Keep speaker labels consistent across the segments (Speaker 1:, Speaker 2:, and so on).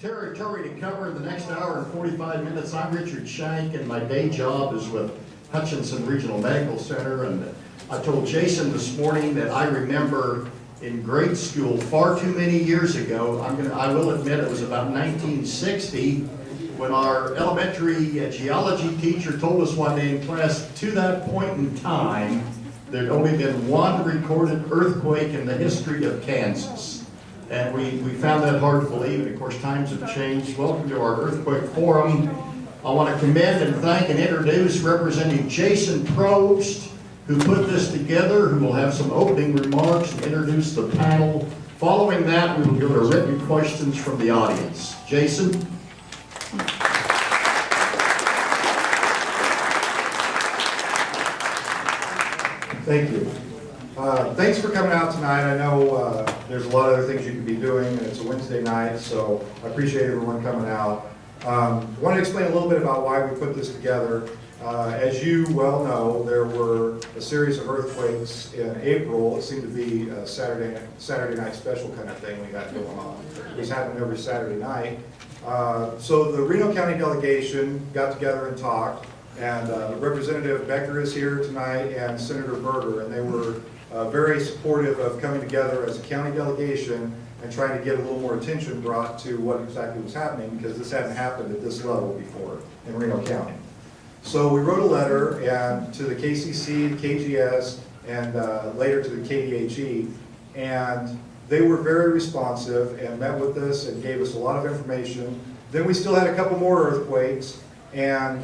Speaker 1: territory to cover in the next hour and 45 minutes. I'm Richard Shank, and my day job is with Hutchinson Regional Medical Center. And I told Jason this morning that I remember in grade school far too many years ago, I will admit it was about 1960, when our elementary geology teacher told us one day in class, to that point in time, there'd only been one recorded earthquake in the history of Kansas. And we found that hard to believe, and of course times have changed. Welcome to our Earthquake Forum. I want to commend and thank and introduce representing Jason Probst, who put this together, who will have some opening remarks and introduce the panel. Following that, we will go to written questions from the audience. Jason?
Speaker 2: Thank you. Thanks for coming out tonight. I know there's a lot of other things you could be doing, and it's a Wednesday night, so I appreciate everyone coming out. I want to explain a little bit about why we put this together. As you well know, there were a series of earthquakes in April. It seemed to be a Saturday night special kind of thing we got going on. These happen every Saturday night. So the Reno County delegation got together and talked, and Representative Becker is here tonight and Senator Berger, and they were very supportive of coming together as a county delegation and trying to get a little more attention brought to what exactly was happening, because this hadn't happened at this level before in Reno County. So we wrote a letter and to the KCC, the KGS, and later to the KDHE, and they were very responsive and met with us and gave us a lot of information. Then we still had a couple more earthquakes, and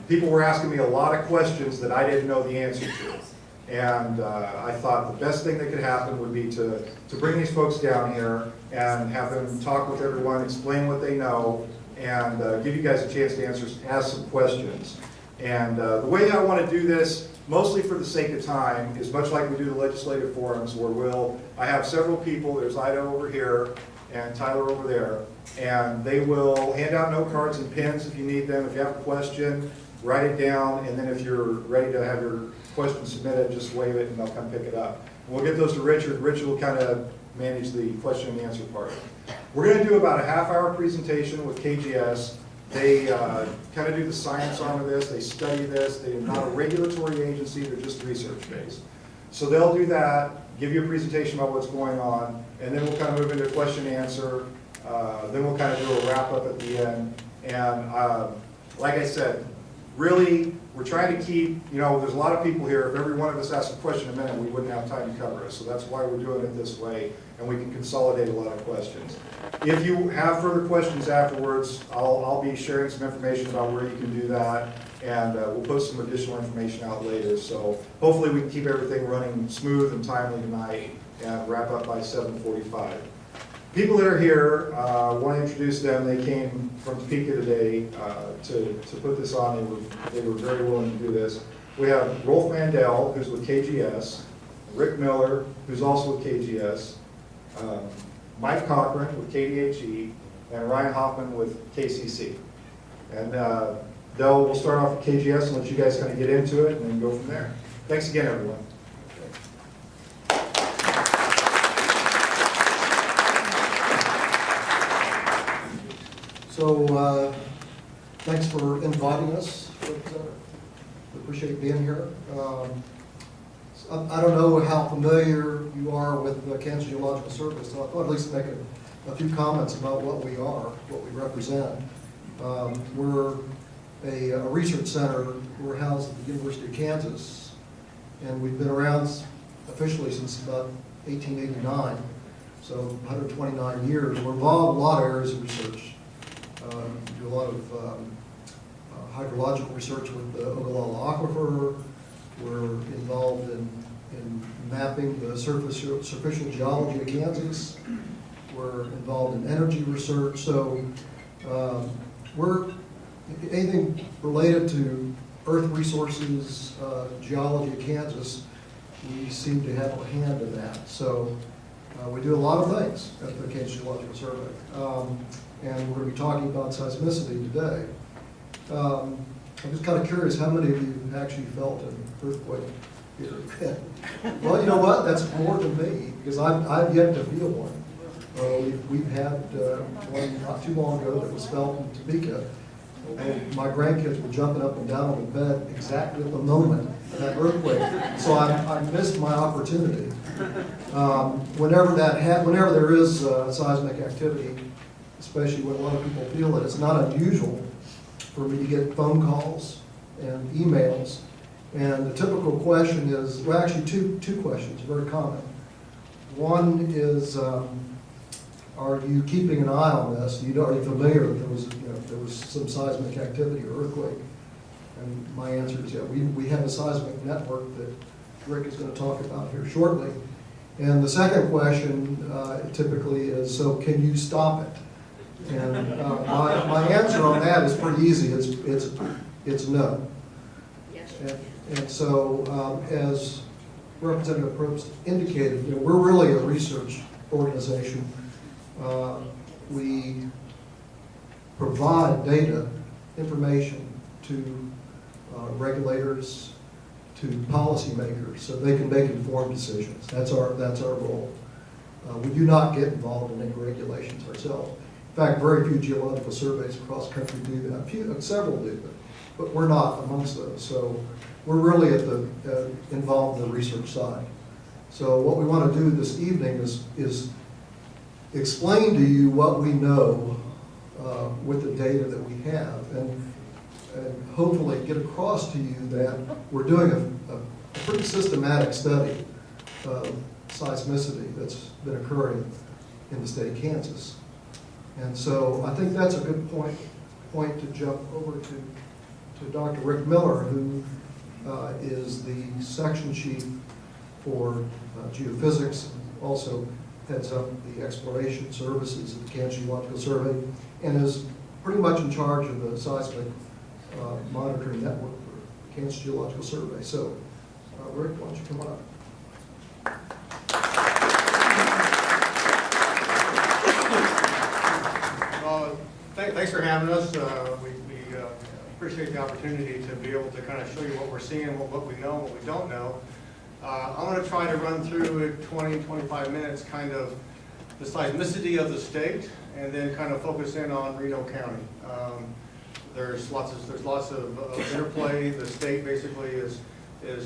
Speaker 2: people were asking me a lot of questions that I didn't know the answer to. And I thought the best thing that could happen would be to bring these folks down here and have them talk with everyone, explain what they know, and give you guys a chance to ask some questions. And the way I want to do this, mostly for the sake of time, is much like we do the legislative forums, where I have several people. There's Ida over here and Tyler over there, and they will hand out note cards and pens if you need them. If you have a question, write it down, and then if you're ready to have your question submitted, just wave it and they'll come pick it up. And we'll get those to Richard. Richard will kind of manage the question and answer part. We're going to do about a half-hour presentation with KGS. They kind of do the science arm of this. They study this. They're not a regulatory agency. They're just research-based. So they'll do that, give you a presentation about what's going on, and then we'll kind of move into question and answer. Then we'll kind of do a wrap-up at the end. And like I said, really, we're trying to keep, there's a lot of people here. If every one of us asked a question a minute, we wouldn't have time to cover it. So that's why we're doing it this way, and we can consolidate a lot of questions. If you have further questions afterwards, I'll be sharing some information about where you can do that, and we'll put some additional information out later. So hopefully we can keep everything running smooth and timely tonight and wrap up by 7:45. People that are here, I want to introduce them. They came from Topeka today to put this on. They were very willing to do this. We have Rolfe Mandel, who's with KGS, Rick Miller, who's also with KGS, Mike Cochran with KDHE, and Ryan Hoffman with KCC. And we'll start off with KGS and let you guys kind of get into it and then go from there. Thanks again, everyone.
Speaker 3: So thanks for inviting us. We appreciate being here. I don't know how familiar you are with the Kansas Geological Survey, so I thought at least make a few comments about what we are, what we represent. We're a research center. We're housed at the University of Kansas, and we've been around officially since about 1889, so 129 years. We're involved in a lot of areas of research. We do a lot of hydrological research with the Ogallala Aquifer. We're involved in mapping the superficial geology of Kansas. We're involved in energy research. So we're anything related to earth resources, geology of Kansas, we seem to have a hand in that. So we do a lot of things at the Kansas Geological Survey. And we're going to be talking about seismicity today. I'm just kind of curious, how many of you actually felt an earthquake here? Well, you know what? That's more than me, because I've yet to feel one. We've had one not too long ago that was felt in Topeka. And my grandkids were jumping up and down on the bed exactly at the moment of that earthquake. So I missed my opportunity. Whenever there is seismic activity, especially when a lot of people feel it, it's not unusual for me to get phone calls and emails. And the typical question is, well, actually two questions, very common. One is, are you keeping an eye on this? Are you familiar that there was some seismic activity or earthquake? And my answer is, yeah, we have a seismic network that Rick is going to talk about here shortly. And the second question typically is, so can you stop it? And my answer on that is pretty easy. It's no.
Speaker 4: Yes.
Speaker 3: And so, as Representative Probst indicated, we're really a research organization. We provide data, information to regulators, to policymakers, so they can make informed decisions. That's our role. We do not get involved in any regulations ourselves. In fact, very few geological surveys across the country do that. Several do, but we're not amongst those. So we're really involved in the research side. So what we want to do this evening is explain to you what we know with the data that we have, and hopefully get across to you that we're doing a pretty systematic study of seismicity that's been occurring in the state of Kansas. And so I think that's a good point to jump over to Dr. Rick Miller, who is the section chief for geophysics, also heads up the exploration services of the Kansas Geological Survey, and is pretty much in charge of the seismic monitoring network for Kansas Geological Survey. So, Rick, why don't you come on up?
Speaker 5: Thanks for having us. We appreciate the opportunity to be able to kind of show you what we're seeing, what we know, what we don't know. I'm going to try to run through 20, 25 minutes kind of the seismicity of the state, and then kind of focus in on Reno County. There's lots of interplay. The state basically is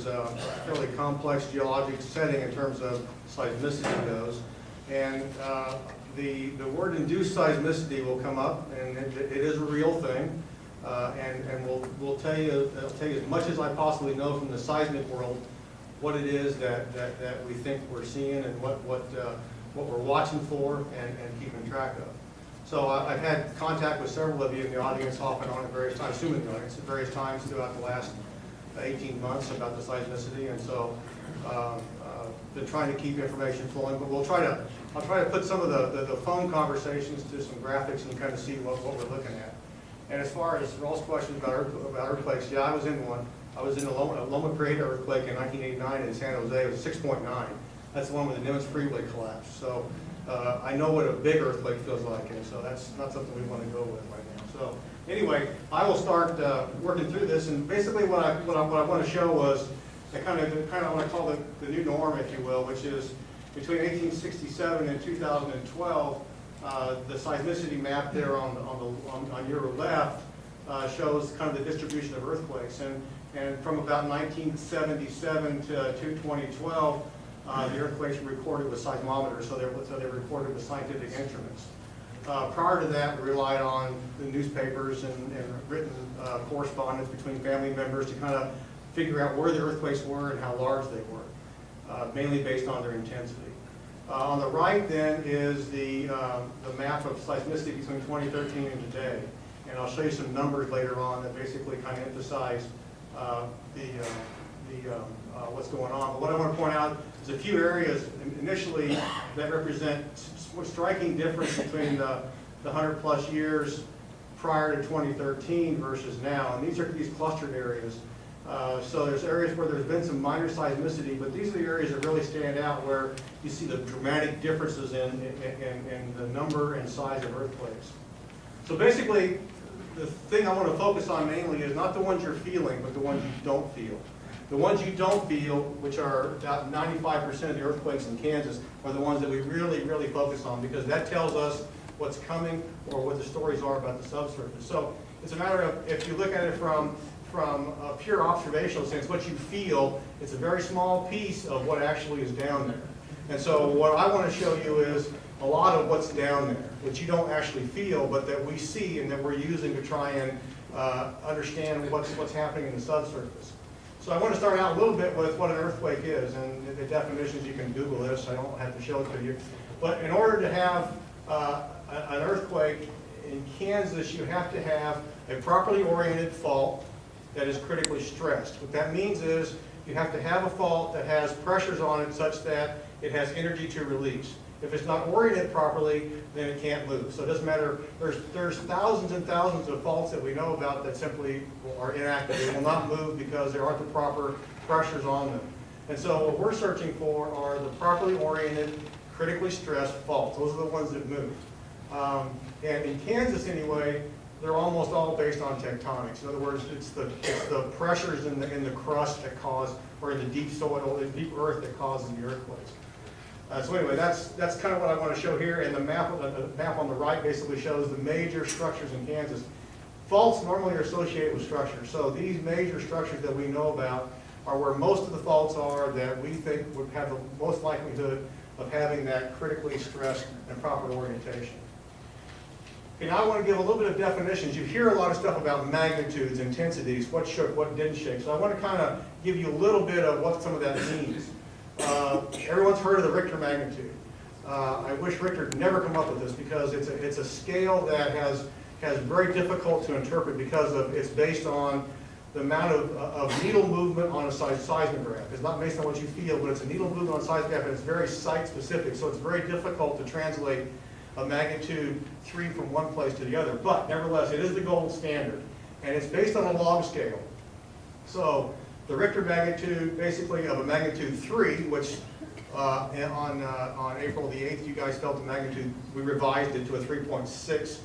Speaker 5: a fairly complex geologic setting in terms of seismicity goes. And the word induced seismicity will come up, and it is a real thing. And we'll tell you as much as I possibly know from the seismic world what it is that we think we're seeing, and what we're watching for and keeping track of. So I've had contact with several of you in the audience, off and on at various times, assuming the audience, at various times throughout the last 18 months about the seismicity, and so been trying to keep information flowing. But I'll try to put some of the phone conversations to some graphics and kind of see what we're looking at. And as far as Rolfe's question about earthquakes, yeah, I was in one. I was in a Loma Prieta earthquake in 1989 in San Jose. It was 6.9. That's the one where the Nimitz Freeway collapsed. So I know what a big earthquake feels like, and so that's not something we want to go with right now. So anyway, I will start working through this, and basically what I want to show was the kind of what I call the new norm, if you will, which is between 1867 and 2012. The seismicity map there on your left shows kind of the distribution of earthquakes, and from about 1977 to 2012, the earthquakes were recorded with seismometers, so they were recorded with scientific instruments. Prior to that, we relied on the newspapers and written correspondence between family members to kind of figure out where the earthquakes were and how large they were, mainly based on their intensity. On the right then is the map of seismicity between 2013 and today. And I'll show you some numbers later on that basically kind of emphasize what's going on. But what I want to point out is a few areas initially that represent striking difference between the 100+ years prior to 2013 versus now. And these are these clustered areas. So there's areas where there's been some minor seismicity, but these are the areas that really stand out where you see the dramatic differences in the number and size of earthquakes. So basically, the thing I want to focus on mainly is not the ones you're feeling, but the ones you don't feel. The ones you don't feel, which are about 95% of the earthquakes in Kansas, are the ones that we really, really focus on, because that tells us what's coming or what the stories are about the subsurface. So it's a matter of, if you look at it from a pure observational sense, what you feel, it's a very small piece of what actually is down there. And so what I want to show you is a lot of what's down there, which you don't actually feel, but that we see and that we're using to try and understand what's happening in the subsurface. So I want to start out a little bit with what an earthquake is, and the definitions, you can Google this, I don't have to show it to you. But in order to have an earthquake in Kansas, you have to have a properly oriented fault that is critically stressed. What that means is you have to have a fault that has pressures on it such that it has energy to release. If it's not oriented properly, then it can't move. So it doesn't matter, there's thousands and thousands of faults that we know about that simply are inactive. They will not move because there aren't the proper pressures on them. And so what we're searching for are the properly oriented, critically stressed faults. Those are the ones that move. And in Kansas anyway, they're almost all based on tectonics. In other words, it's the pressures in the crust that cause, or in the deep soil, the deep earth that causes the earthquakes. So anyway, that's kind of what I want to show here, and the map on the right basically shows the major structures in Kansas. Faults normally are associated with structures, so these major structures that we know about are where most of the faults are that we think would have the most likelihood of having that critically stressed and proper orientation. Okay, now I want to give a little bit of definitions. You hear a lot of stuff about magnitudes, intensities, what shook, what didn't shake, so I want to kind of give you a little bit of what some of that means. Everyone's heard of the Richter magnitude. I wish Richter had never come up with this, because it's a scale that has very difficult to interpret, because it's based on the amount of needle movement on a seismograph. It's not based on what you feel, but it's a needle movement on a seismograph, and it's very site specific, so it's very difficult to translate a magnitude 3 from one place to the other. But nevertheless, it is the gold standard, and it's based on a log scale. So the Richter magnitude, basically of a magnitude 3, which on April the 8th, you guys felt the magnitude, we revised it to a 3.6.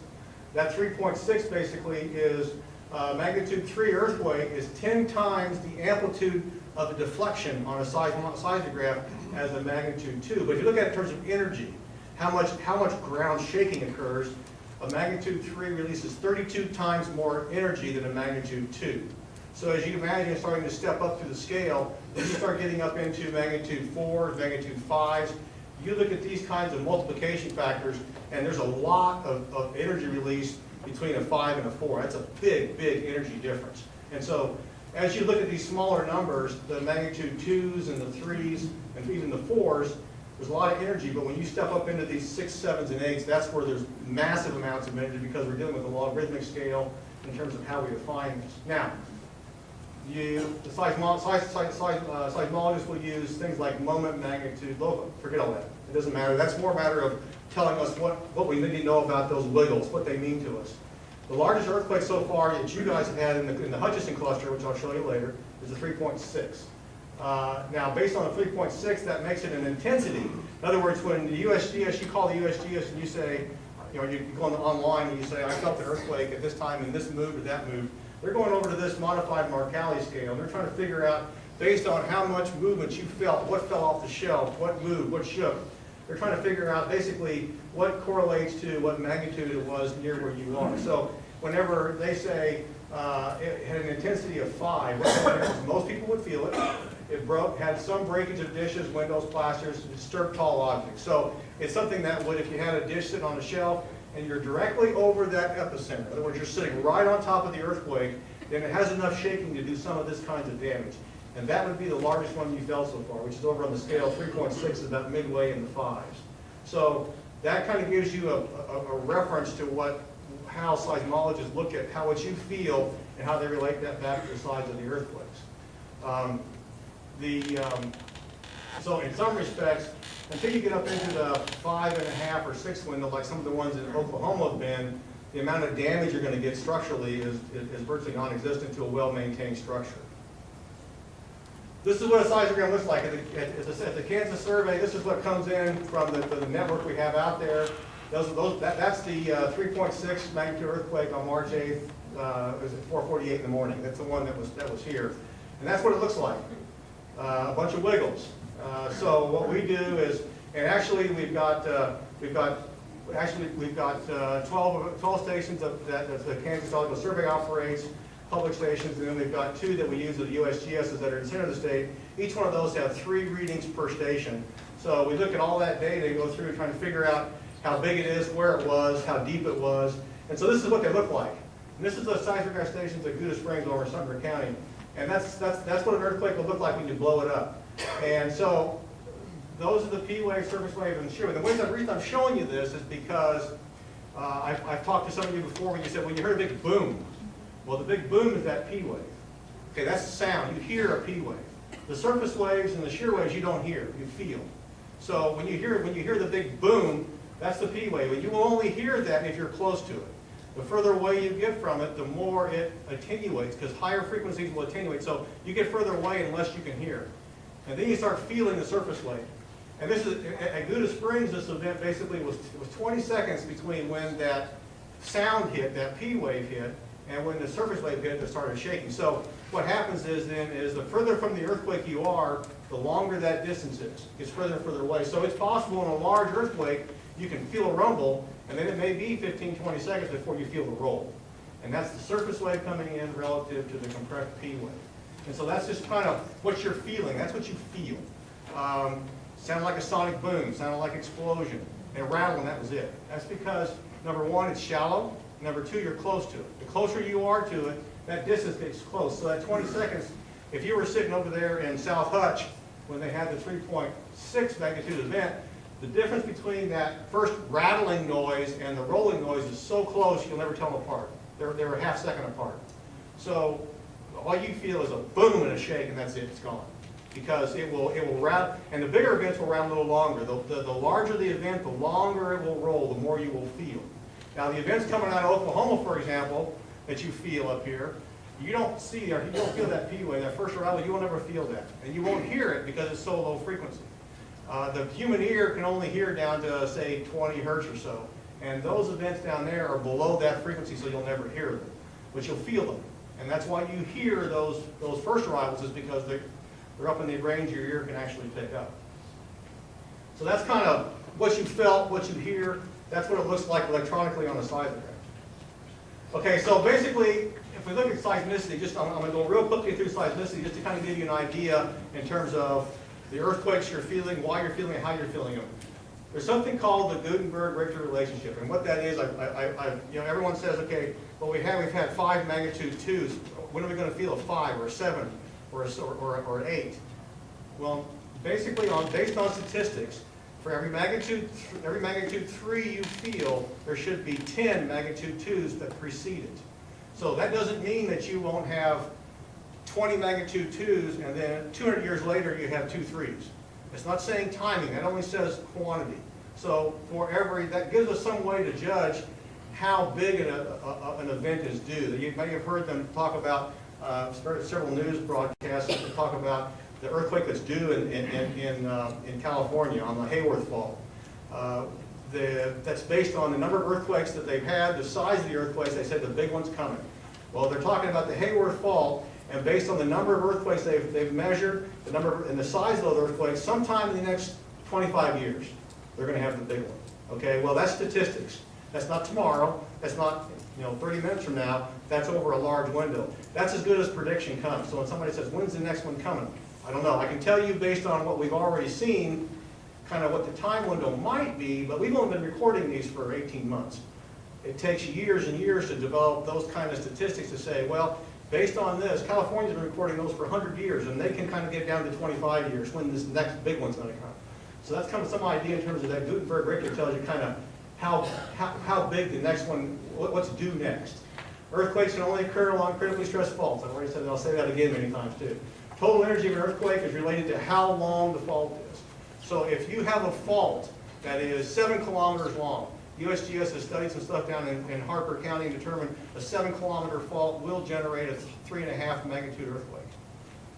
Speaker 5: That 3.6 basically is magnitude 3 earthquake is 10 times the amplitude of the deflection on a seismograph as a magnitude 2. But if you look at it in terms of energy, how much ground shaking occurs, a magnitude 3 releases 32 times more energy than a magnitude 2. So as you can imagine, starting to step up through the scale, when you start getting up into magnitude 4s, magnitude 5s, you look at these kinds of multiplication factors, and there's a lot of energy release between a 5 and a 4. That's a big, big energy difference. And so as you look at these smaller numbers, the magnitude 2s and the 3s and even the 4s, there's a lot of energy, but when you step up into these 6s, 7s, and 8s, that's where there's massive amounts of energy, because we're dealing with a logarithmic scale in terms of how we define this. Now, the seismologists will use things like moment, magnitude, forget all that. It doesn't matter. That's more a matter of telling us what we need to know about those wiggles, what they mean to us. The largest earthquake so far that you guys have had in the Hutchinson cluster, which I'll show you later, is a 3.6. Now, based on the 3.6, that makes it an intensity. In other words, when the USGS, you call the USGS and you say, you go online and you say, I felt an earthquake at this time and this moved or that moved, they're going over to this modified Mercalli scale, and they're trying to figure out, based on how much movement you felt, what fell off the shelf, what moved, what shook. They're trying to figure out basically what correlates to what magnitude it was near where you are. So whenever they say it had an intensity of 5, what happens, most people would feel it. It had some breakage of dishes, windows, plasters, disturbed tall objects. So it's something that would, if you had a dish sitting on a shelf, and you're directly over that epicenter, in other words, you're sitting right on top of the earthquake, then it has enough shaking to do some of this kinds of damage. And that would be the largest one you felt so far, which is over on the scale. 3.6 is about midway in the 5s. So that kind of gives you a reference to how seismologists look at what you feel and how they relate that back to the size of the earthquakes. So in some respects, until you get up into the 5.5 or 6 window, like some of the ones in Oklahoma have been, the amount of damage you're going to get structurally is virtually non-existent to a well-maintained structure. This is what a seismogram looks like. At the Kansas survey, this is what comes in from the network we have out there. That's the 3.6 magnitude earthquake on March 8th. It was at 4:48 in the morning. That's the one that was here. And that's what it looks like, a bunch of wiggles. So what we do is, and actually we've got 12 stations that the Kansas Geological Survey operates, public stations, and then we've got 2 that we use with the USGSs that are in the center of the state. Each one of those have 3 readings per station. So we look at all that data and go through trying to figure out how big it is, where it was, how deep it was. And so this is what they look like. And this is the seismic stations at Gutenberg Springs over in Sumter County. And that's what an earthquake will look like when you blow it up. And so those are the P wave, surface wave, and shear wave. The reason I'm showing you this is because I've talked to some of you before when you said, well, you heard a big boom. Well, the big boom is that P wave. Okay, that's the sound. You hear a P wave. The surface waves and the shear waves you don't hear, you feel. So when you hear the big boom, that's the P wave. And you will only hear that if you're close to it. The further away you get from it, the more it attenuates, because higher frequencies will attenuate. So you get further away and less you can hear. And then you start feeling the surface wave. And this is, at Gutenberg Springs, this event basically was 20 seconds between when that sound hit, that P wave hit, and when the surface wave hit, it started shaking. So what happens is the further from the earthquake you are, the longer that distance is. It's further and further away. So it's possible in a large earthquake, you can feel a rumble, and then it may be 15, 20 seconds before you feel the roll. And that's the surface wave coming in relative to the compressed P wave. And so that's just kind of what you're feeling. That's what you feel. Sounded like a sonic boom, sounded like an explosion. And rattle, and that was it. That's because, number 1, it's shallow. Number 2, you're close to it. The closer you are to it, that distance gets close. So that 20 seconds, if you were sitting over there in South Hutch when they had the 3.6 magnitude event, the difference between that first rattling noise and the rolling noise is so close you'll never tell them apart. They're a half second apart. So all you feel is a boom and a shake, and that's it. It's gone. Because it will rattle, and the bigger events will rattle a little longer. The larger the event, the longer it will roll, the more you will feel. Now the events coming out of Oklahoma, for example, that you feel up here, you don't see or you don't feel that P wave, that first rattle, you will never feel that. And you won't hear it because it's so low frequency. The human ear can only hear down to, say, 20 hertz or so. And those events down there are below that frequency, so you'll never hear them. But you'll feel them. And that's why you hear those first arrivals, is because they're up in the range your ear can actually pick up. So that's kind of what you felt, what you hear. That's what it looks like electronically on a seismograph. Okay, so basically, if we look at seismicity, I'm going to go real quickly through seismicity just to kind of give you an idea in terms of the earthquakes you're feeling, why you're feeling it, how you're feeling them. There's something called the Gutenberg Richter relationship, and what that is, everyone says, okay, well we've had 5 magnitude 2s. When are we going to feel a 5 or a 7 or an 8? Well, basically, based on statistics, for every magnitude 3 you feel, there should be 10 magnitude 2s that precede it. So that doesn't mean that you won't have 20 magnitude 2s and then 200 years later you have 2 3s. It's not saying timing, that only says quantity. So that gives us some way to judge how big an event is due. You may have heard them talk about, several news broadcasts that talk about the earthquake that's due in California on the Hayworth Fault. That's based on the number of earthquakes that they've had, the size of the earthquakes. They said the big one's coming. Well, they're talking about the Hayworth Fault, and based on the number of earthquakes they've measured, the number and the size of those earthquakes, sometime in the next 25 years, they're going to have the big one. Okay, well that's statistics. That's not tomorrow. That's not 30 minutes from now. That's over a large window. That's as good as prediction comes. So when somebody says, when's the next one coming? I don't know. I can tell you based on what we've already seen, kind of what the time window might be, but we've only been recording these for 18 months. It takes years and years to develop those kind of statistics to say, well, based on this, California's been recording those for 100 years, and they can kind of get down to 25 years when this next big one's going to come. So that's kind of some idea in terms of that. Gutenberg Richter tells you kind of how big the next one, what's due next. Earthquakes can only occur along critically stressed faults. I've already said that. I'll say that again many times too. Total energy of an earthquake is related to how long the fault is. So if you have a fault that is 7 kilometers long, USGS has studied some stuff down in Harper County and determined a 7-kilometer fault will generate a 3.5 magnitude earthquake.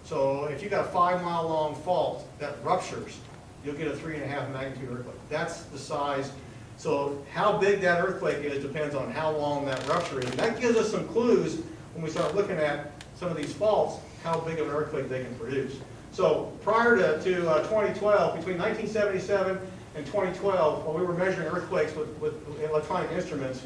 Speaker 5: So if you've got a 5-mile long fault that ruptures, you'll get a 3.5 magnitude earthquake. That's the size. So how big that earthquake is depends on how long that rupture is. And that gives us some clues when we start looking at some of these faults, how big of an earthquake they can produce. So prior to 2012, between 1977 and 2012, when we were measuring earthquakes with electronic instruments,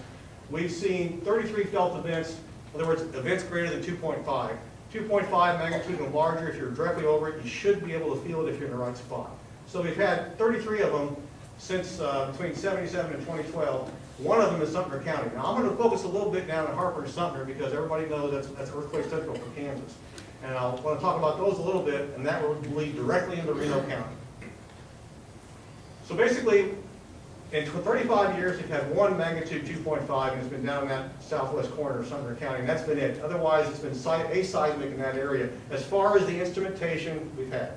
Speaker 5: we've seen 33 felt events, in other words, events greater than 2.5. 2.5 magnitude and larger, if you're directly over it, you should be able to feel it if you're in the right spot. So we've had 33 of them since between 77 and 2012. One of them is Sumter County. Now I'm going to focus a little bit down in Harper and Sumter because everybody knows that's earthquake central for Kansas. And I want to talk about those a little bit, and that will lead directly into Reno County. So basically, in 35 years, we've had one magnitude 2.5, and it's been down in that southwest corner of Sumter County, and that's been it. Otherwise, it's been aseismic in that area as far as the instrumentation we've had.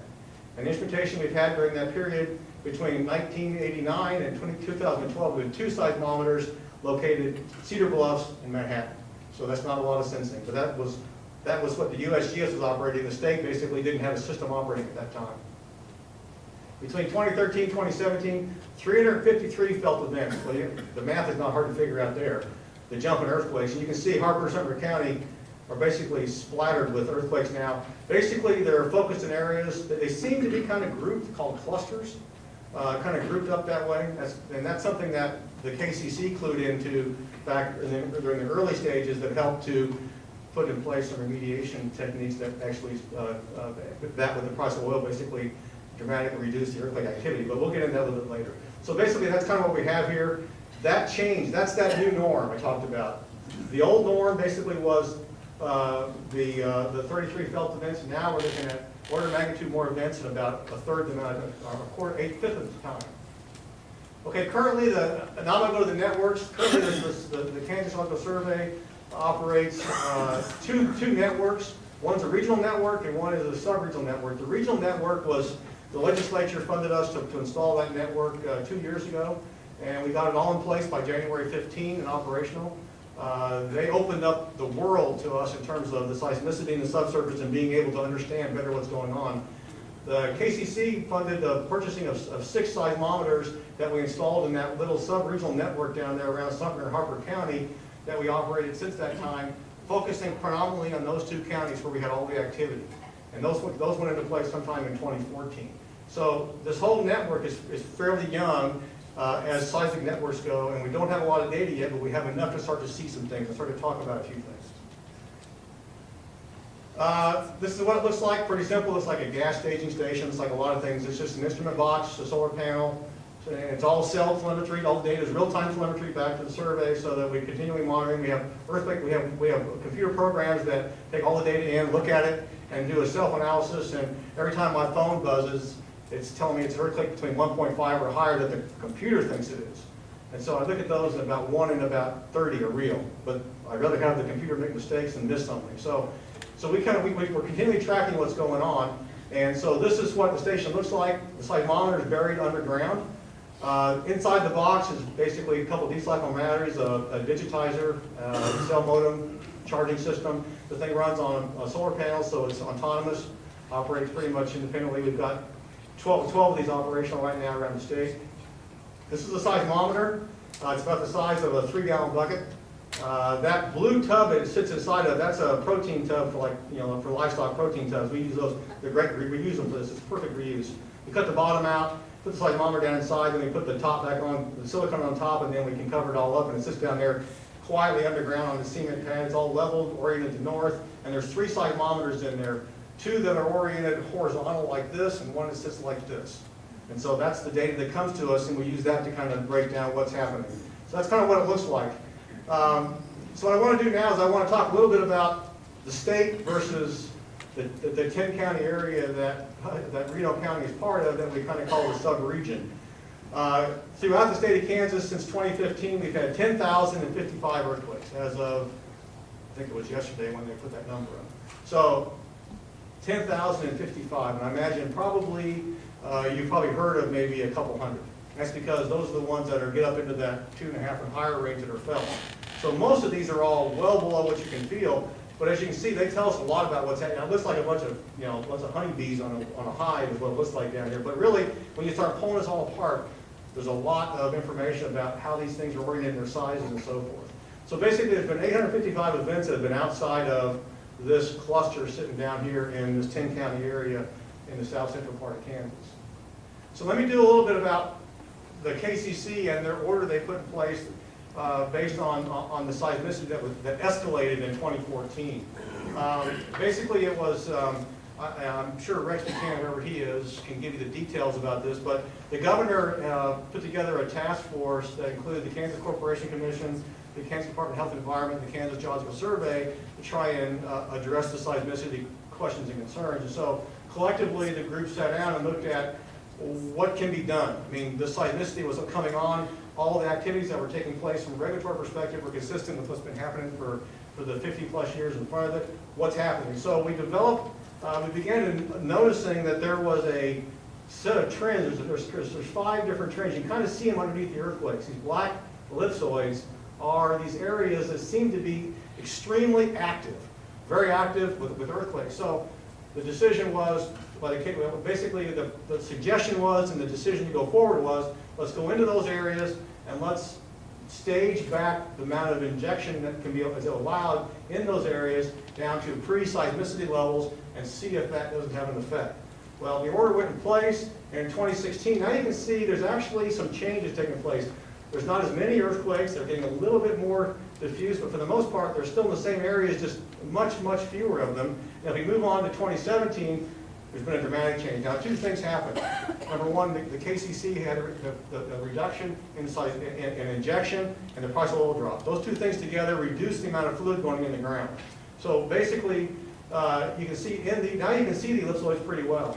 Speaker 5: And the instrumentation we've had during that period between 1989 and 2012, we had 2 seismometers located Cedar Bluffs and Manhattan. So that's not a lot of sensing, but that was what the USGS was operating. The state basically didn't have a system operating at that time. Between 2013 and 2017, 353 felt events. Well, the math is not hard to figure out there. The jump in earthquakes. And you can see Harper and Sumter County are basically splattered with earthquakes now. Basically, they're focused in areas that they seem to be kind of grouped, called clusters, kind of grouped up that way. That's something that the KCC clued into back during the early stages that helped to put in place some remediation techniques that actually, that with the price of oil, basically dramatically reduce the earthquake activity, but we'll get into that a little bit later. So basically, that's kind of what we have here. That change, that's that new norm I talked about. The old norm basically was the 33 felt events. Now we're looking at order of magnitude more events and about a third the amount, or a fifth of the time. Okay, currently, now I'm going to go to the networks. Currently, the Kansas Geological Survey operates two networks. One's a regional network and one is a sub-regional network. The regional network was, the legislature funded us to install that network 2 years ago, and we got it all in place by January 15 and operational. They opened up the world to us in terms of the seismicity and the subsurface and being able to understand better what's going on. The KCC funded the purchasing of 6 seismometers that we installed in that little sub-regional network down there around Sumter and Harper County that we operated since that time, focusing predominantly on those 2 counties where we had all the activity. And those went into place sometime in 2014. So this whole network is fairly young as seismic networks go, and we don't have a lot of data yet, but we have enough to start to see some things and start to talk about a few things. This is what it looks like. Pretty simple. It's like a gas staging station. It's like a lot of things. It's just an instrument box, a solar panel. And it's all cell telemetry. All the data is real-time telemetry back to the survey so that we continually monitoring. We have earthquake. We have computer programs that take all the data in, look at it, and do a self-analysis. And every time my phone buzzes, it's telling me it's an earthquake between 1.5 or higher that the computer thinks it is. And so I look at those, and about 1 in about 30 are real. But I'd rather have the computer make mistakes than miss something. So we're continually tracking what's going on. And so this is what the station looks like. The seismometer is buried underground. Inside the box is basically a couple of D-cycle batteries, a digitizer, cell modem, charging system. The thing runs on a solar panel, so it's autonomous, operates pretty much independently. We've got 12 of these operational right now around the state. This is a seismometer. It's about the size of a 3-gallon bucket. That blue tub it sits inside of, that's a protein tub for for livestock protein tubs. We use those, they're great, we use them for this, it's perfect reuse. We cut the bottom out, put the seismometer down inside, then we put the top back on, the silicone on top, and then we can cover it all up, and it sits down there quietly underground on the cement pad. It's all leveled, oriented to north, and there's 3 seismometers in there, 2 that are oriented horizontal like this, and 1 that sits like this. And so that's the data that comes to us, and we use that to kind of break down what's happening. So that's kind of what it looks like. So what I want to do now is I want to talk a little bit about the state versus the 10-county area that Reno County is part of that we kind of call the sub-region. Throughout the state of Kansas since 2015, we've had 10,055 earthquakes as of, I think it was yesterday when they put that number up. So 10,055, and I imagine probably, you've probably heard of maybe a couple hundred. That's because those are the ones that get up into that 2.5 and higher range that are felt. So most of these are all well below what you can feel, but as you can see, they tell us a lot about what's happening. It looks like a bunch of honeybees on a hive is what it looks like down here. But really, when you start pulling this all apart, there's a lot of information about how these things are oriented in their sizes and so forth. So basically, there's been 855 events that have been outside of this cluster sitting down here in this 10-county area in the south central part of Kansas. So let me do a little bit about the KCC and their order they put in place based on the seismicity that escalated in 2014. Basically, it was, I'm sure Rex Buchanan, wherever he is, can give you the details about this, but the governor put together a task force that included the Kansas Corporation Commission, the Kansas Department of Health and Environment, the Kansas Geological Survey to try and address the seismicity questions and concerns. And so collectively, the group sat down and looked at what can be done. I mean, the seismicity was coming on. All the activities that were taking place from a regulatory perspective were consistent with what's been happening for the 50-plus years in front of it. What's happening? So we developed, we began noticing that there was a set of trends. There's 5 different trends. You can kind of see them underneath the earthquakes. These black ellipsoids are these areas that seem to be extremely active, very active with earthquakes. So the decision was, basically the suggestion was, and the decision to go forward was, let's go into those areas and let's stage back the amount of injection that can be allowed in those areas down to pre-seismicity levels and see if that doesn't have an effect. Well, the order went in place in 2016. Now you can see there's actually some changes taking place. There's not as many earthquakes. They're getting a little bit more diffuse, but for the most part, they're still in the same areas, just much, much fewer of them. Now, if we move on to 2017, there's been a dramatic change. Now, 2 things happened. Number one, the KCC had a reduction in injection, and the price of oil dropped. Those 2 things together reduced the amount of fluid going in the ground. So basically, you can see now you can see the ellipsoids pretty well.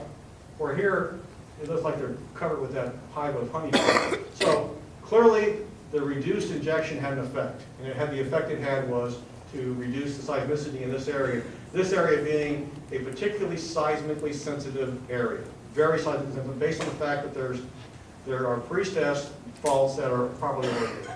Speaker 5: Where here, it looks like they're covered with that hive of honeycomb. So clearly, the reduced injection had an effect, and the effect it had was to reduce the seismicity in this area. This area being a particularly seismically sensitive area, very seismically sensitive, based on the fact that there are pre-stressed faults that are properly located.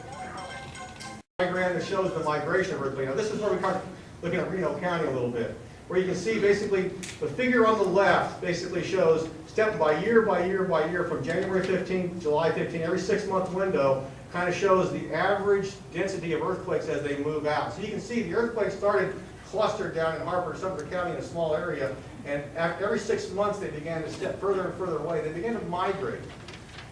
Speaker 5: Diagram that shows the migration of earthquake. Now this is where we start looking at Reno County a little bit, where you can see basically the figure on the left basically shows step by year by year by year from January 15, July 15, every 6-month window kind of shows the average density of earthquakes as they move out. So you can see the earthquakes started clustered down in Harper, Sumter County in a small area, and every 6 months they began to step further and further away. They began to migrate.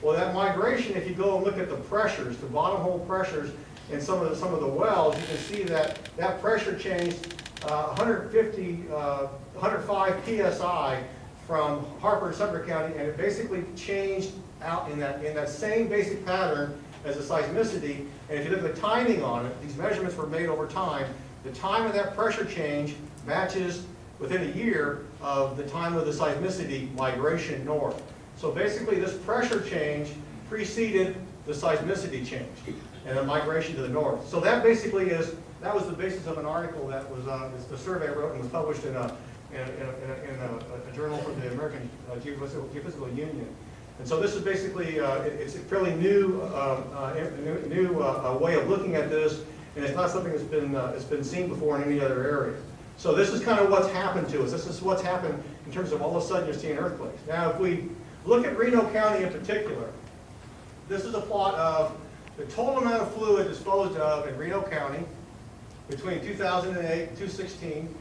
Speaker 5: Well, that migration, if you go and look at the pressures, the bottom hole pressures in some of the wells, you can see that pressure changed 105 psi from Harper and Sumter County, and it basically changed out in that same basic pattern as the seismicity. And if you look at the timing on it, these measurements were made over time. The time of that pressure change matches within a year of the time of the seismicity migration north. So basically this pressure change preceded the seismicity change and the migration to the north. So that basically that was the basis of an article that was the survey I wrote and was published in a journal from the American Geophysical Union. And so this is basically, it's a fairly new way of looking at this, and it's not something that's been seen before in any other area. So this is kind of what's happened to us. This is what's happened in terms of all of a sudden you're seeing earthquakes. Now, if we look at Reno County in particular, this is a plot of the total amount of fluid disposed of in Reno County between 2008 and 2016,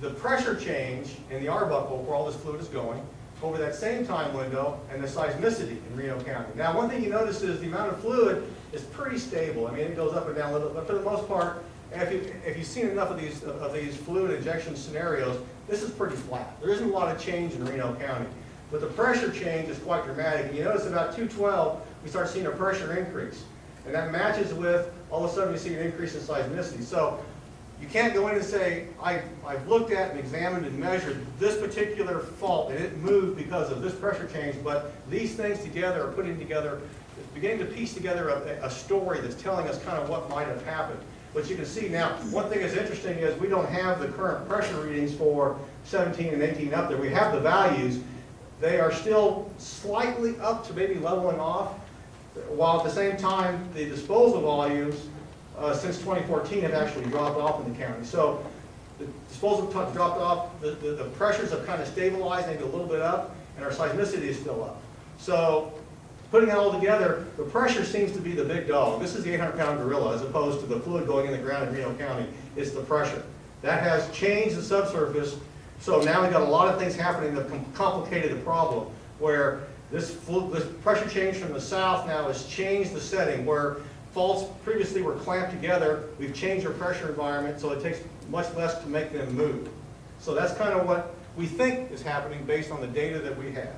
Speaker 5: the pressure change in the Arbuckle, where all this fluid is going, over that same time window, and the seismicity in Reno County. Now, one thing you notice is the amount of fluid is pretty stable. I mean, it goes up and down a little, but for the most part, if you've seen enough of these fluid injection scenarios, this is pretty flat. There isn't a lot of change in Reno County, but the pressure change is quite dramatic. And you notice about 212, we start seeing a pressure increase, and that matches with all of a sudden we see an increase in seismicity. So you can't go in and say, I've looked at and examined and measured this particular fault, and it moved because of this pressure change, but these things together are putting together, beginning to piece together a story that's telling us kind of what might have happened. But you can see now, one thing that's interesting is we don't have the current pressure readings for 17 and 18 up there. We have the values. They are still slightly up to maybe leveling off, while at the same time, the disposal volumes since 2014 have actually dropped off in the county. So the disposal dropped off, the pressures have kind of stabilized, maybe a little bit up, and our seismicity is still up. So putting it all together, the pressure seems to be the big dog. This is the 800-pound gorilla, as opposed to the fluid going in the ground in Reno County. It's the pressure That has changed the subsurface, so now we've got a lot of things happening that complicated the problem, where this pressure change from the south now has changed the setting, where faults previously were clamped together, we've changed our pressure environment, so it takes much less to make them move. So that's kind of what we think is happening based on the data that we have.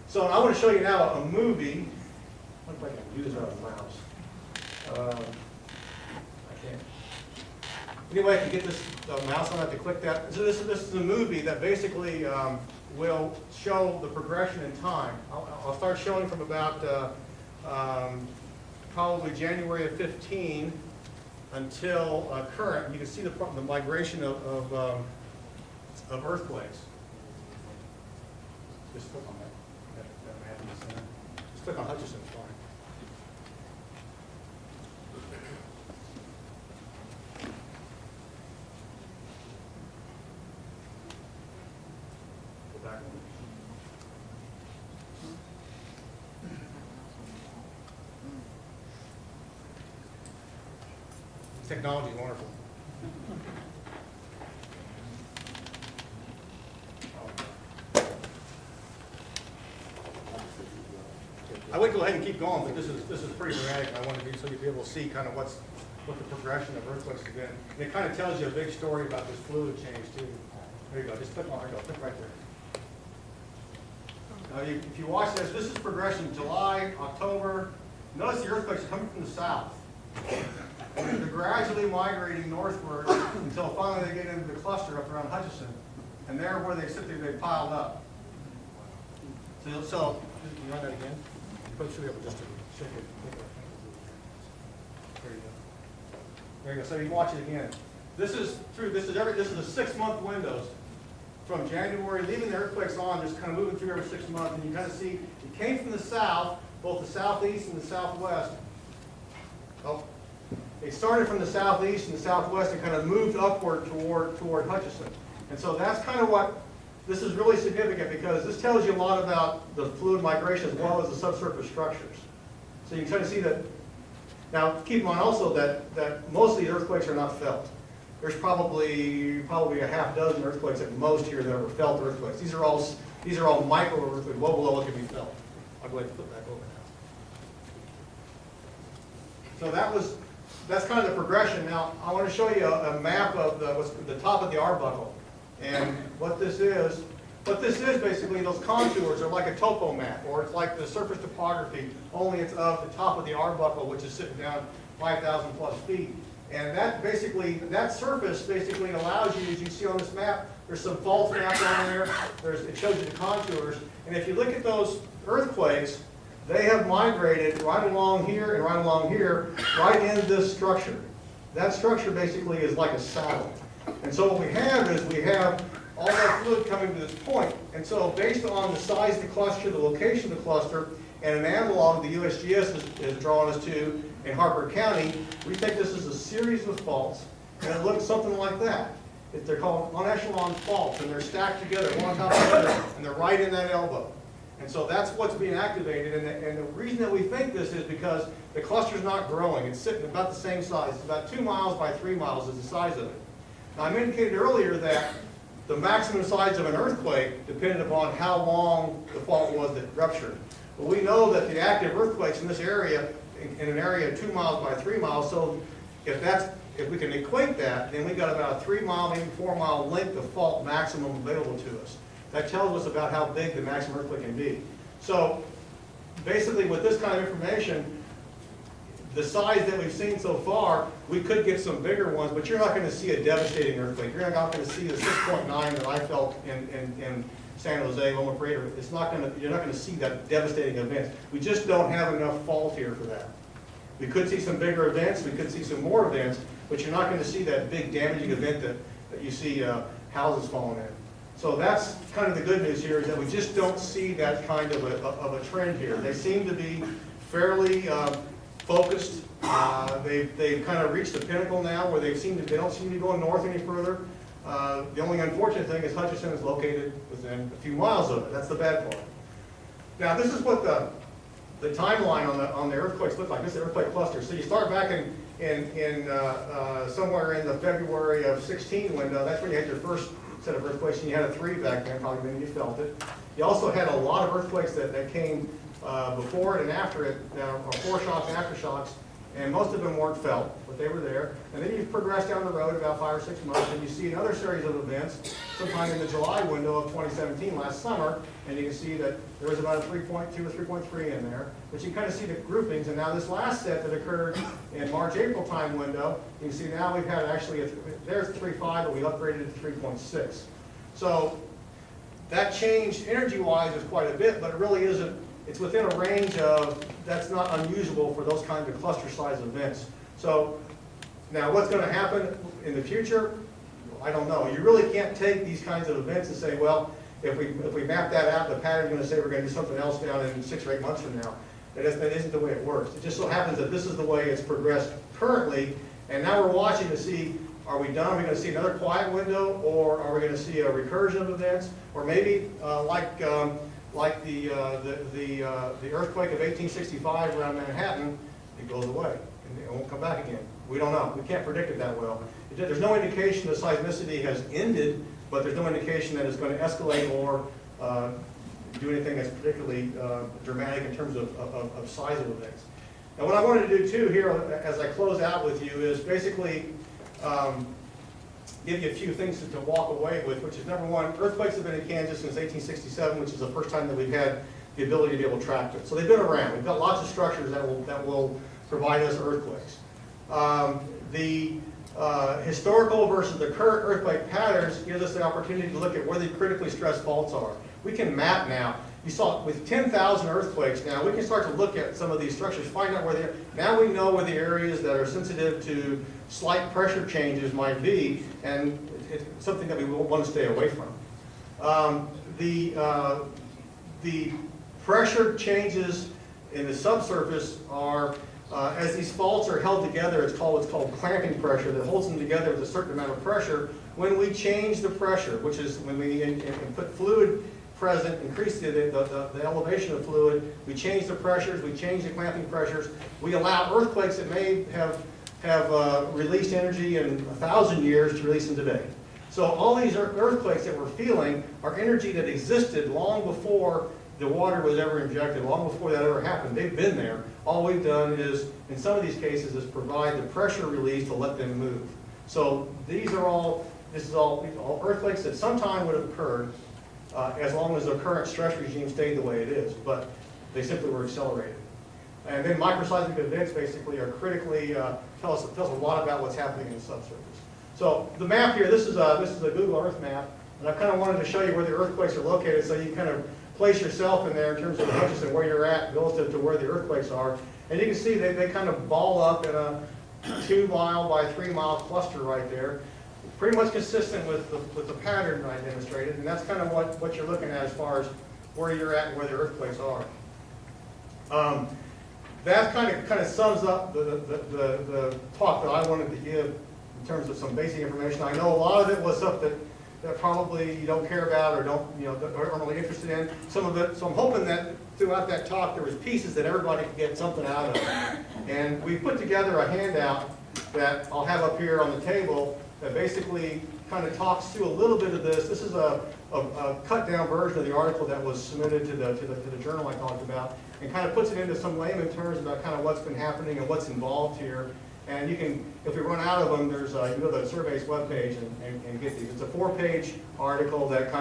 Speaker 5: So I want to show you now a movie. I don't know if I can use our mouse. I can't. Anyway, I can get this mouse on, I have to click that. So this is a movie that basically will show the progression in time. I'll start showing from about probably January of 15 until current. You can see the migration of earthquakes. Just click on that. Just click on Hutchinson. Fine. Go back one. Technology is wonderful. I would go ahead and keep going, but this is pretty dramatic, and I wanted to so you'd be able to see kind of what the progression of earthquakes have been. And it kind of tells you a big story about this fluid change too. There you go. Just click on. There you go. Click right there. Now, if you watch this is progression July, October. Notice the earthquakes are coming from the south. And they're gradually migrating northward until finally they get into the cluster up around Hutchinson, and there where they sit there, they piled up. So you run that again. Put it up just to check it. There you go. There you go. So you watch it again. This is a 6-month windows from January, leaving the earthquakes on, just kind of moving through every 6 months, and you kind of see it came from the south, both the southeast and the southwest. Oh, they started from the southeast and the southwest and kind of moved upward toward Hutchinson, and so that's kind of what. This is really significant because this tells you a lot about the fluid migration as well as the subsurface structures. So you can kind of see that. Now, keep in mind also that most of the earthquakes are not felt. There's probably a half dozen earthquakes at most here that are felt earthquakes. These are all micro earthquakes, well below what can be felt. I'll go ahead and flip back over now. So that's kind of the progression. Now, I want to show you a map of the top of the Arbuckle. And what this is basically, those contours are like a topo map, or it's like the surface topography, only it's of the top of the Arbuckle, which is sitting down 5,000 plus feet. And that surface basically allows you, as you see on this map, there's some faults mapped on there, it shows you the contours. And if you look at those earthquakes, they have migrated right along here and right along here, right in this structure. That structure basically is like a saddle. And so what we have all that fluid coming to this point. And so based on the size of the cluster, the location of the cluster, and an analog the USGS is drawing us to in Harper County, we think this is a series of faults, and it looks something like that. They're called on-echelon faults, and they're stacked together, one on top of the other, and they're right in that elbow. And so that's what's being activated, and the reason that we think this is because the cluster's not growing. It's sitting about the same size. It's about 2 miles by 3 miles is the size of it. Now, I indicated earlier that the maximum size of an earthquake depended upon how long the fault was that ruptured. But we know that the active earthquakes in this area, in an area 2 miles by 3 miles, so if we can equate that, then we got about a 3 mile, maybe 4 mile length of fault maximum available to us. That tells us about how big the maximum earthquake can be. So basically with this kind of information, the size that we've seen so far, we could get some bigger ones, but you're not going to see a devastating earthquake. You're not going to see the 6.9 that I felt in San Jose, Loma Prieta. You're not going to see that devastating event. We just don't have enough fault here for that. We could see some bigger events, we could see some more events, but you're not going to see that big damaging event that you see houses falling in. So that's kind of the good news here, is that we just don't see that kind of a trend here. They seem to be fairly focused. They've kind of reached the pinnacle now where they don't seem to be going north any further. The only unfortunate thing is Hutchinson is located within a few miles of it. That's the bad part. Now this is what the timeline on the earthquakes look like. This is an earthquake cluster. So you start back somewhere in the February of 16 window. That's when you had your first set of earthquakes, and you had a 3 back then, probably when you felt it. You also had a lot of earthquakes that came before it and after it, or foreshocks and aftershocks, and most of them weren't felt, but they were there. And then you progress down the road about 5 or 6 months, and you see another series of events sometime in the July window of 2017, last summer, and you can see that there was about a 3.2 or 3.3 in there, but you can kind of see the groupings. And now this last set that occurred in March-April time window, you can see now we've had actually, there's 3.5, but we upgraded it to 3.6. So that change energy-wise is quite a bit, but it really isn't. It's within a range of, that's not unusual for those kinds of cluster size events. So now what's going to happen in the future? I don't know. You really can't take these kinds of events and say, well, if we map that out, the pattern's going to say we're going to do something else down in 6 or 8 months from now. That isn't the way it works. It just so happens that this is the way it's progressed currently, and now we're watching to see, are we done? Are we going to see another quiet window, or are we going to see a recursion of events, or maybe like the earthquake of 1865 around Manhattan, it goes away and it won't come back again. We don't know. We can't predict it that well. There's no indication that seismicity has ended, but there's no indication that it's going to escalate or do anything that's particularly dramatic in terms of size of events. And what I wanted to do too here, as I close out with you, is basically give you a few things to walk away with, which is number one, earthquakes have been in Kansas since 1867, which is the first time that we've had the ability to be able to track it. So they've been around. We've got lots of structures that will provide us earthquakes. The historical versus the current earthquake patterns gives us the opportunity to look at where the critically stressed faults are. We can map now. You saw with 10,000 earthquakes now, we can start to look at some of these structures, find out where they are. Now we know where the areas that are sensitive to slight pressure changes might be, and it's something that we want to stay away from. The pressure changes in the subsurface are, as these faults are held together, it's called what's called clamping pressure that holds them together with a certain amount of pressure. When we change the pressure, which is when we put fluid present, increase the elevation of fluid, we change the pressures, we change the clamping pressures, we allow earthquakes that may have released energy in 1,000 years to release them today. So all these earthquakes that we're feeling are energy that existed long before the water was ever injected, long before that ever happened. They've been there. All we've done is, in some of these cases, is provide the pressure release to let them move. So this is all earthquakes that sometime would have occurred as long as the current stress regime stayed the way it is, but they simply were accelerated. And then microseismic events basically are critically, tell us a lot about what's happening in the subsurface. So the map here, this is a Google Earth map, and I kind of wanted to show you where the earthquakes are located so you kind of place yourself in there in terms of Hutchinson, where you're at relative to where the earthquakes are. And you can see they kind of ball up in a 2-mile by 3-mile cluster right there. Pretty much consistent with the pattern I demonstrated, and that's kind of what you're looking at as far as where you're at and where the earthquakes are. That kind of sums up the talk that I wanted to give in terms of some basic information. I know a lot of it was stuff that probably you don't care about or aren't really interested in. Some of it, so I'm hoping that throughout that talk there was pieces that everybody could get something out of. And we put together a handout that I'll have up here on the table that basically kind of talks through a little bit of this. This is a cut down version of the article that was submitted to the journal I talked about, and kind of puts it into some layman terms about kind of what's been happening and what's involved here. And you can, if we run out of them, there's you can go to the survey's webpage and get these. It's a 4-page article that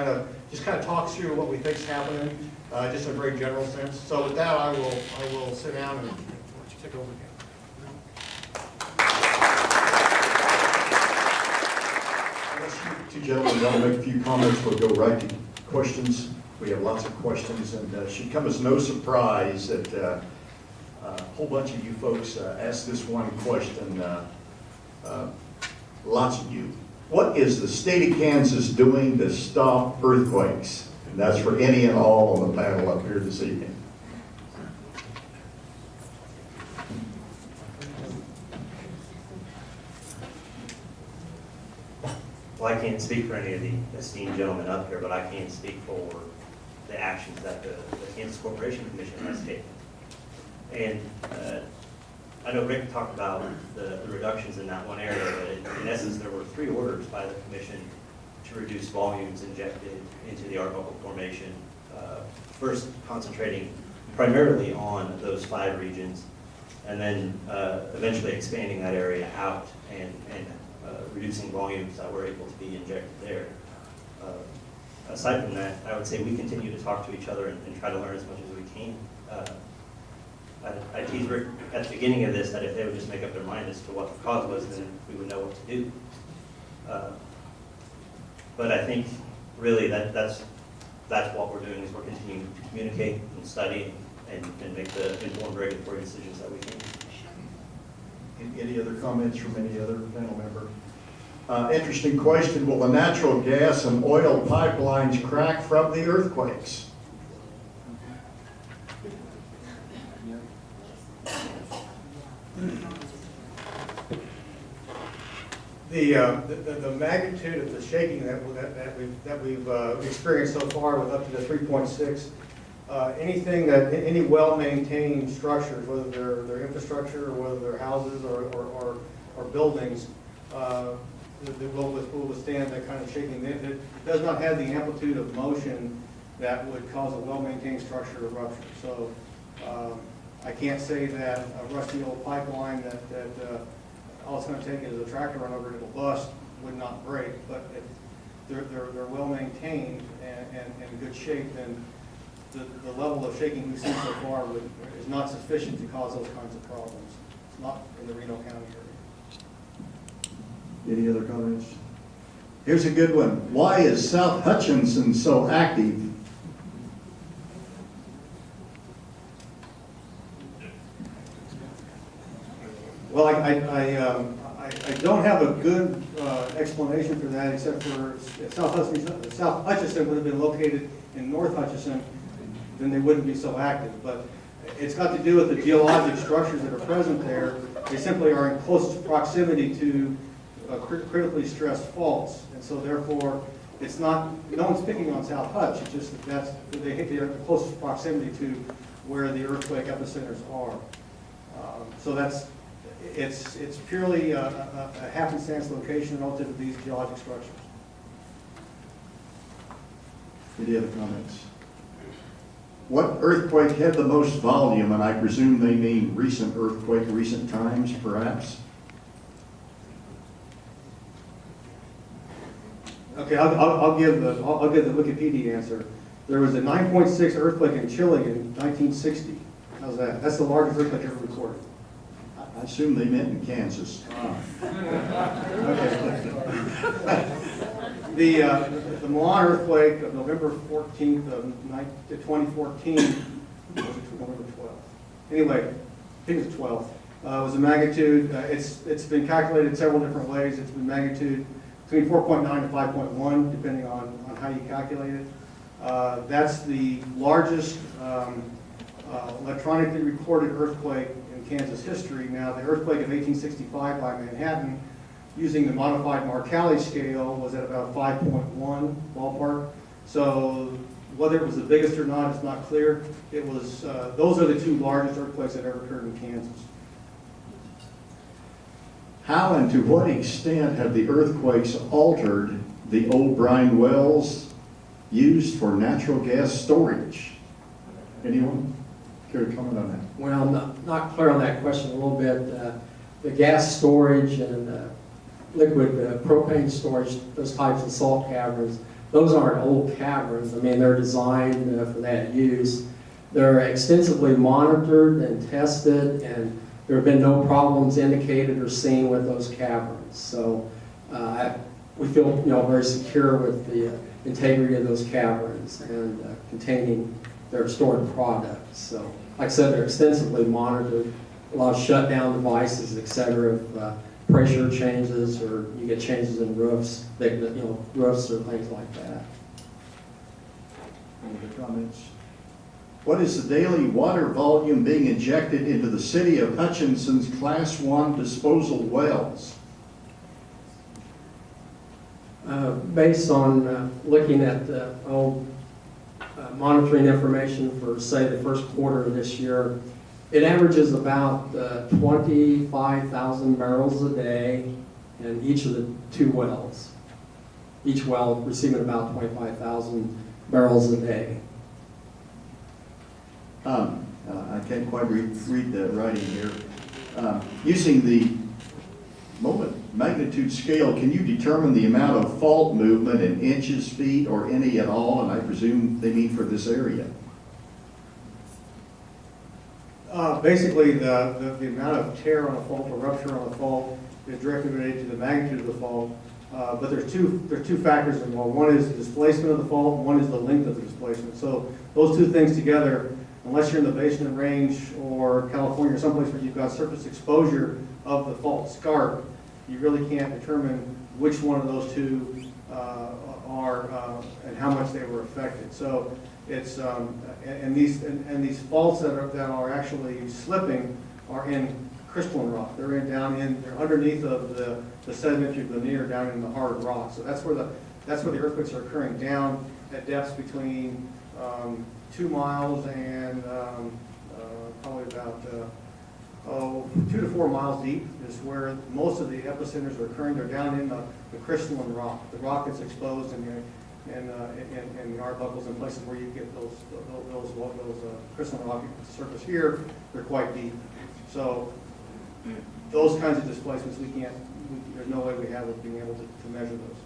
Speaker 5: just kind of talks through what we think is happening, just in a very general sense. So with that, I will sit down and take over again.
Speaker 1: Two gentlemen want to make a few comments. We'll go right to questions. We have lots of questions, and it should come as no surprise that a whole bunch of you folks asked this one question. Lots of you. What is the state of Kansas doing to stop earthquakes? And that's for any and all on the panel up here this evening.
Speaker 4: Well, I can't speak for any of the esteemed gentlemen up here, but I can speak for the actions that the Kansas Corporation Commission has taken. And I know Rick talked about the reductions in that one area, but in essence, there were 3 orders by the commission to reduce volumes injected into the Arbuckle Formation. First, concentrating primarily on those 5 regions, and then eventually expanding that area out and reducing volumes that were able to be injected there. Aside from that, I would say we continue to talk to each other and try to learn as much as we can. I teased Rick at the beginning of this that if they would just make up their mind as to what the cause was, then we would know what to do. But I think really that's what we're doing, is we're continuing to communicate and study and make the informed regulatory decisions that we can.
Speaker 1: Any other comments from any other panel member? Interesting question. Will the natural gas and oil pipelines crack from the earthquakes?
Speaker 5: The magnitude of the shaking that we've experienced so far, with up to the 3.6, any well-maintained structures, whether they're infrastructure or whether they're houses or buildings, that will withstand that kind of shaking. It does not have the amplitude of motion that would cause a well-maintained structure to rupture. So I can't say that a rusty old pipeline that all it's going to take is a tractor run over it, it'll bust, would not break. But if they're well maintained and in good shape, then the level of shaking we've seen so far is not sufficient to cause those kinds of problems. It's not in the Reno County area.
Speaker 1: Any other comments? Here's a good one. Why is South Hutchinson so active?
Speaker 5: Well, I don't have a good explanation for that, except for South Hutchinson would have been located in North Hutchinson, then they wouldn't be so active. But it's got to do with the geologic structures that are present there. They simply are in close proximity to critically stressed faults, and so therefore it's not. No one's picking on South Hutch. It's just that they're in close proximity to where the earthquake epicenters are. So it's purely a happenstance location relative to these geologic structures.
Speaker 1: Any other comments? What earthquake had the most volume? And I presume they mean recent earthquake, recent times, perhaps?
Speaker 5: Okay, I'll give the Wikipedia answer. There was a 9.6 earthquake in Chile in 1960. How's that? That's the largest earthquake ever recorded.
Speaker 1: I assume they meant in Kansas.
Speaker 5: The Milan earthquake of November 14th of 2014, was it November 12th? Anyway, I think it's 12th, was a magnitude, it's been calculated several different ways. It's been magnitude between 4.9 and 5.1, depending on how you calculate it. That's the largest electronically recorded earthquake in Kansas history. Now, the earthquake of 1865 by Manhattan, using the modified Marcalli scale, was at about 5.1 ballpark. So whether it was the biggest or not, it's not clear. It was. Those are the 2 largest earthquakes that ever occurred in Kansas.
Speaker 1: How and to what extent have the earthquakes altered the old brine wells used for natural gas storage? Anyone care to comment on that?
Speaker 6: Well, I'm not clear on that question a little bit. The gas storage and liquid propane storage, those types of salt caverns, those aren't old caverns. I mean, they're designed for that use. They're extensively monitored and tested, and there have been no problems indicated or seen with those caverns. So we feel very secure with the integrity of those caverns and containing their stored products. So, like I said, they're extensively monitored. A lot of shutdown devices, et cetera, if pressure changes or you get changes in roofs, roofs or things like that.
Speaker 1: Any other comments? What is the daily water volume being injected into the city of Hutchinson's Class 1 disposal wells?
Speaker 6: Based on looking at monitoring information for, say, the first quarter of this year, It averages about 25,000 barrels a day in each of the two wells. Each well receiving about 25,000 barrels a day.
Speaker 1: I can't quite read the writing here. Using the moment magnitude scale, can you determine the amount of fault movement in inches, feet, or any at all? And I presume they mean for this area.
Speaker 5: Basically, the amount of tear on a fault or rupture on a fault is directly related to the magnitude of the fault. But there's two factors involved. One is the displacement of the fault, and one is the length of the displacement. So those two things together, unless you're in the Basement Range or California or someplace where you've got surface exposure of the fault scarp, you really can't determine which one of those two are and how much they were affected. So it's and these faults that are actually slipping are in crystalline rock. They're they're underneath of the sedimentary veneer down in the hard rock. So that's where the earthquakes are occurring, down at depths between 2 miles and probably about 2 to 4 miles deep is where most of the epicenters are occurring. They're down in the crystalline rock. The rock that's exposed in the arbuckles and places where you get those crystalline rock surface here, they're quite deep. So those kinds of displacements, there's no way we have of being able to measure those.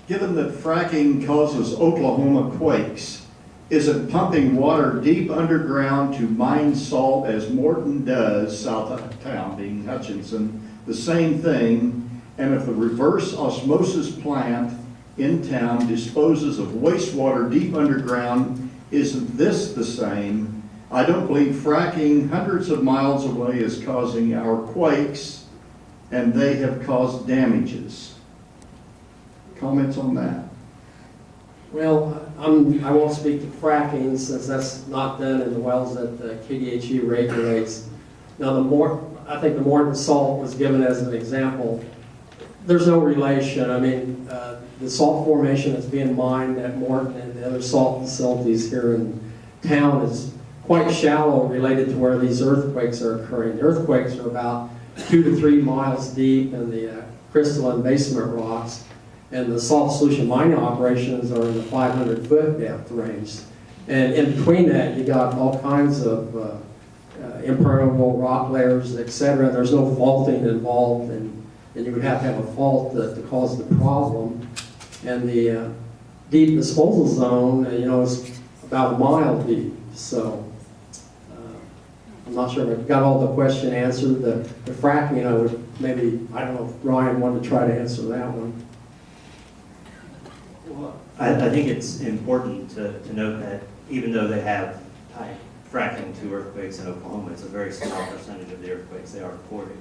Speaker 1: Given that fracking causes Oklahoma quakes, is it pumping water deep underground to mine salt as Morton does south of town, being Hutchinson, the same thing? And if the reverse osmosis plant in town disposes of wastewater deep underground, isn't this the same? I don't believe fracking hundreds of miles away is causing our quakes, and they have caused damages. Comments on that?
Speaker 6: Well, I won't speak to fracking since that's not done in the wells that the KDHE regulates. Now, I think the Morton salt was given as an example. There's no relation. I mean, the salt formation that's being mined at Morton and the other salt facilities here in town is quite shallow related to where these earthquakes are occurring. The earthquakes are about 2 to 3 miles deep in the crystalline basement rocks, and the salt solution mining operations are in the 500-foot depth range. And in between that, you got all kinds of impermeable rock layers, etc. There's no faulting involved, and you would have to have a fault to cause the problem. And the deep disposal zone, is about a mile deep. So I'm not sure if I got all the question answered. The fracking, I don't know if Ryan wanted to try to answer that one.
Speaker 4: Well, I think it's important to note that even though they have tied fracking to earthquakes in Oklahoma, it's a very small percentage of the earthquakes they are reporting.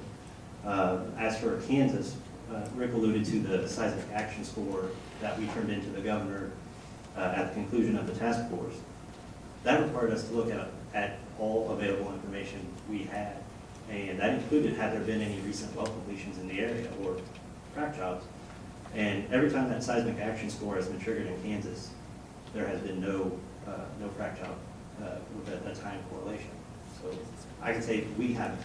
Speaker 4: As for Kansas, Rick alluded to the seismic action score that we turned into the governor at the conclusion of the task force. That required us to look at all available information we had, and that included had there been any recent well completions in the area or frac jobs. And every time that seismic action score has been triggered in Kansas, there has been no frac job with a time correlation. So I can say we haven't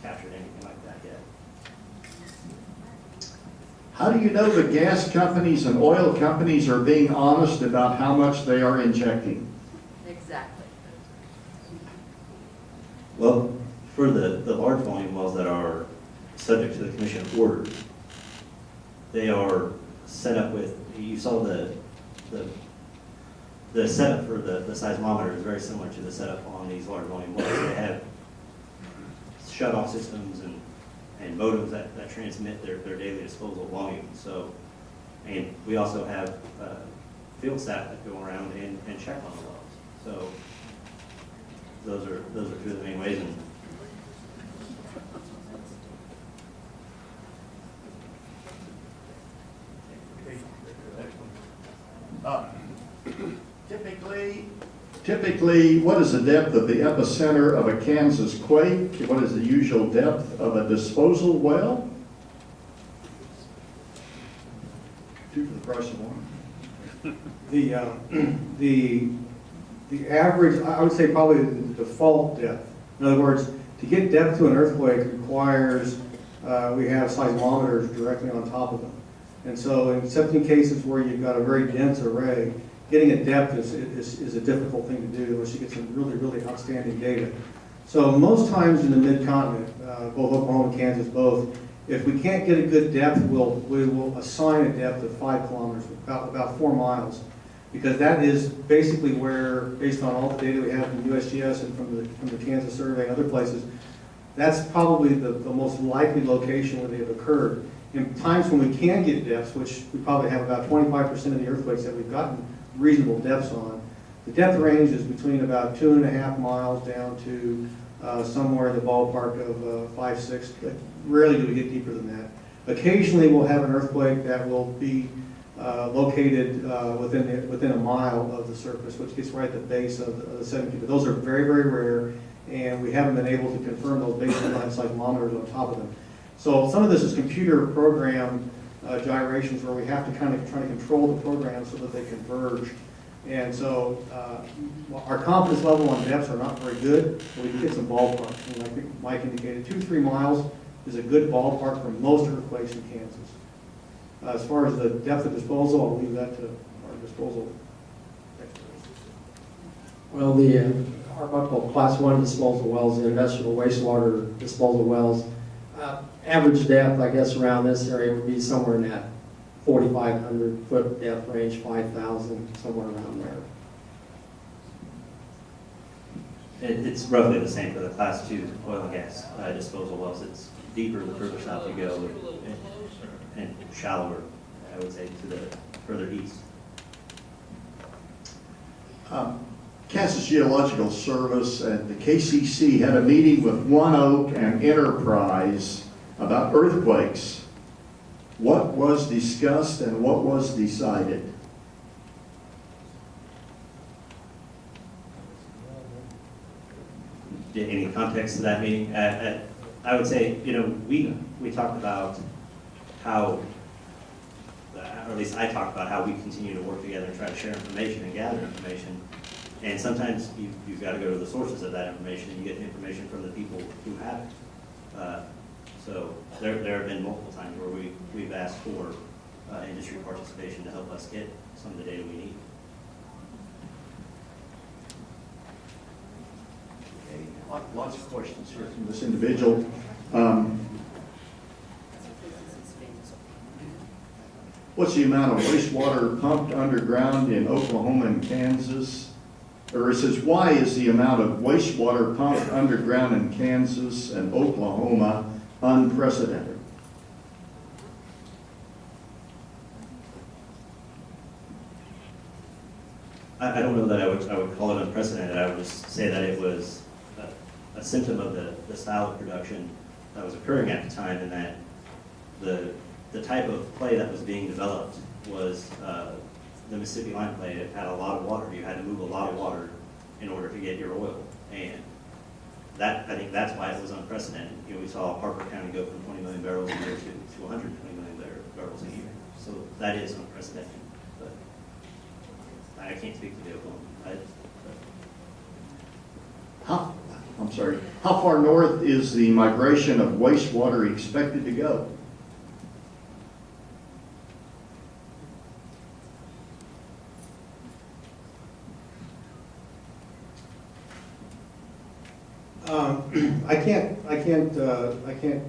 Speaker 4: captured anything like that yet.
Speaker 1: How do you know the gas companies and oil companies are being honest about how much they are injecting?
Speaker 7: Exactly.
Speaker 4: Well, for the large volume wells that are subject to the commission order, they are set up with, you saw the setup for the seismometer is very similar to the setup on these large volume wells. They have shut-off systems and modems that transmit their daily disposal volume. So, and we also have field staff that go around and check on the wells. So those are two of the main ways. And
Speaker 1: Typically, what is the depth of the epicenter of a Kansas quake? What is the usual depth of a disposal well? 2 for the price of 1.
Speaker 5: The
Speaker 7: The average, I would say probably the default depth. In other words, to get depth to an earthquake requires, we have seismometers directly on top of them. And so except in cases where you've got a very dense array, getting a depth is a difficult thing to do unless you get some really, really outstanding data. So most times in the mid-continent, both Oklahoma and Kansas both, if we can't get a good depth, we will assign a depth of 5 kilometers, about 4 miles. Because that is basically where, based on all the data we have from USGS and from the Kansas survey and other places, that's probably the most likely location where they've occurred. In times when we can get depths, which we probably have about 25% of the earthquakes that we've gotten reasonable depths on, the depth range is between about 2.5 miles down to somewhere in the ballpark of 5, 6. Rarely do we get deeper than that. Occasionally we'll have an earthquake that will be located within a mile of the surface, which gets right at the base of the sediment. But those are very, very rare, and we haven't been able to confirm those based on seismometers on top of them. So some of this is computer program gyrations where we have to kind of try to control the program so that they converge. And so our confidence level on depths are not very good, but we can get some ballpark. And I think Mike indicated 2 to 3 miles is a good ballpark for most earthquakes in Kansas. As far as the depth of disposal, I'll leave that to our disposal experts.
Speaker 6: Well, the Arbuckle Class 1 disposal wells, the industrial wastewater disposal wells, average depth, I guess, around this area would be somewhere in that 4,500 foot depth range, 5,000, somewhere around there.
Speaker 4: It's roughly the same for the Class 2 oil and gas disposal wells. It's deeper the further south you go, and shallower, I would say, to the further east.
Speaker 1: Kansas Geological Service and the KCC had a meeting with One Oak and Enterprise about earthquakes. What was discussed and what was decided?
Speaker 4: Any context to that meeting? I would say, we talked about how, or at least I talked about how we continue to work together and try to share information and gather information. And sometimes you've got to go to the sources of that information, and you get information from the people who have it. So there have been multiple times where we've asked for industry participation to help us get some of the data we need.
Speaker 1: Okay, lots of questions here from this individual. What's the amount of wastewater pumped underground in Oklahoma and Kansas? Or it says, why is the amount of wastewater pumped underground in Kansas and Oklahoma unprecedented?
Speaker 4: I don't know that I would call it unprecedented. I would just say that it was a symptom of the style of production that was occurring at the time, and that the type of clay that was being developed was the Mississippi lime clay. It had a lot of water. You had to move a lot of water in order to get your oil, and I think that's why it was unprecedented. We saw Harper County go from 20 million barrels a year to 120 million barrels a year. So that is unprecedented. But I can't speak to the Oklahoma. How far north is the migration of wastewater expected to go?
Speaker 7: I can't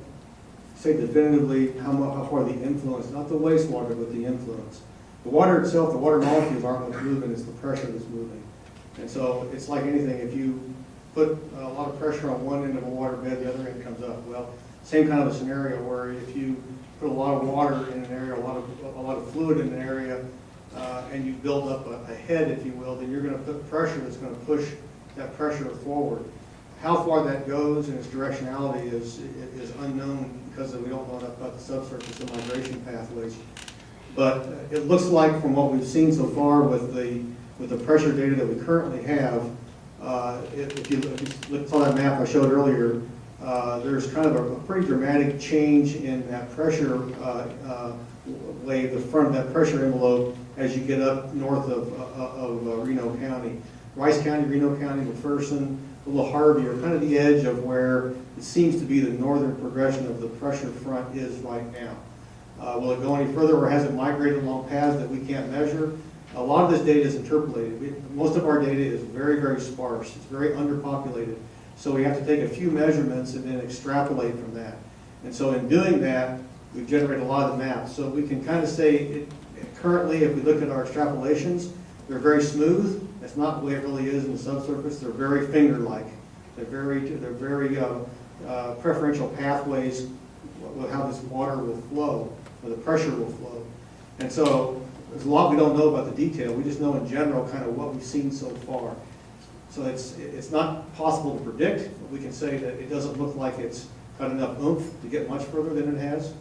Speaker 7: say definitively how far the influence, not the wastewater, but the influence. The water itself, the water molecules aren't what's moving, it's the pressure that's moving. And so it's like anything, if you put a lot of pressure on one end of a water bed, the other end comes up. Well, same kind of a scenario where if you put a lot of water in an area, a lot of fluid in an area, and you build up a head, if you will, then you're going to put pressure that's going to push that pressure forward. How far that goes and its directionality is unknown because we don't know enough about the subsurface and migration pathways. But it looks like from what we've seen so far with the pressure data that we currently have, if you look at that map I showed earlier, there's kind of a pretty dramatic change in that pressure wave, the front of that pressure envelope as you get up north of Reno County. Rice County, Reno County, McPherson, a little Harvey are kind of the edge of where it seems to be the northern progression of the pressure front is right now. Will it go any further, or has it migrated along paths that we can't measure? A lot of this data is interpolated. Most of our data is very, very sparse. It's very underpopulated. So we have to take a few measurements and then extrapolate from that. And so in doing that, we've generated a lot of the maps. So we can kind of say, currently, if we look at our extrapolations, they're very smooth. That's not the way it really is in the subsurface. They're very finger-like. They're very preferential pathways with how this water will flow, or the pressure will flow. And so there's a lot we don't know about the detail. We just know in general kind of what we've seen so far. So it's not possible to predict, but we can say that it doesn't look like it's got enough oomph to get much further than it has.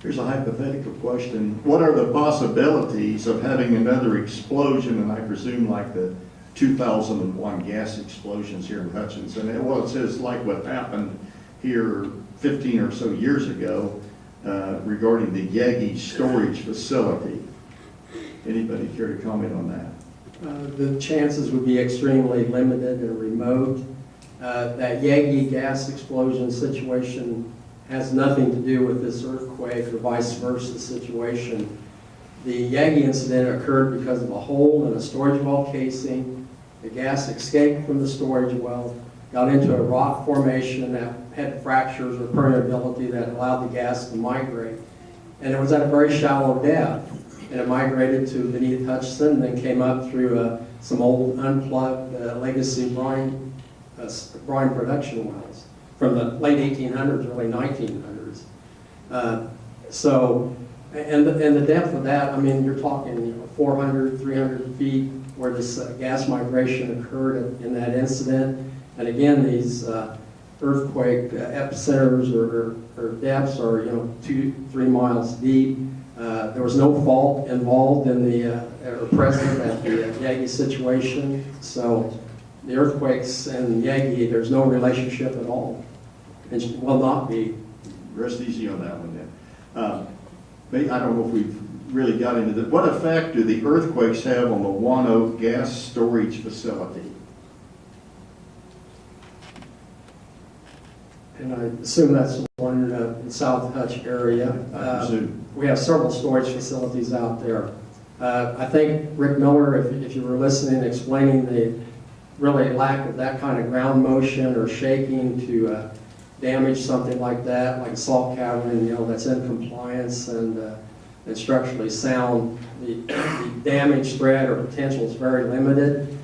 Speaker 1: Here's a hypothetical question. What are the possibilities of having another explosion, and I presume like the 2001 gas explosions here in Hutchinson? Well, it says like what happened here 15 or so years ago regarding the Yagi storage facility. Anybody care to comment on that?
Speaker 6: The chances would be extremely limited and remote. That Yagi gas explosion situation has nothing to do with this earthquake or vice versa situation. The Yagi incident occurred because of a hole in a storage well casing. The gas escaped from the storage well, got into a rock formation that had fractures or permeability that allowed the gas to migrate. And it was at a very shallow depth. And it migrated to beneath Hutchinson, and then came up through some old unplugged legacy brine production wells from the late 1800s, early 1900s. And the depth of that, I mean, you're talking 400, 300 feet where this gas migration occurred in that incident. And again, these earthquake epicenters or depths are 2-3 miles deep. There was no fault involved in or present at the Yagi situation. So the earthquakes and Yagi, there's no relationship at all. It will not be.
Speaker 1: Rest easy on that one then. I don't know if we've really got into that. What effect do the earthquakes have on the One Oak gas storage facility?
Speaker 6: And I assume that's the one in the South Hutch area.
Speaker 1: I presume.
Speaker 6: We have several storage facilities out there. I think Rick Miller, if you were listening, explaining the really lack of that kind of ground motion or shaking to damage something like that, like a salt cavern, that's in compliance and structurally sound. The damage threat or potential is very limited.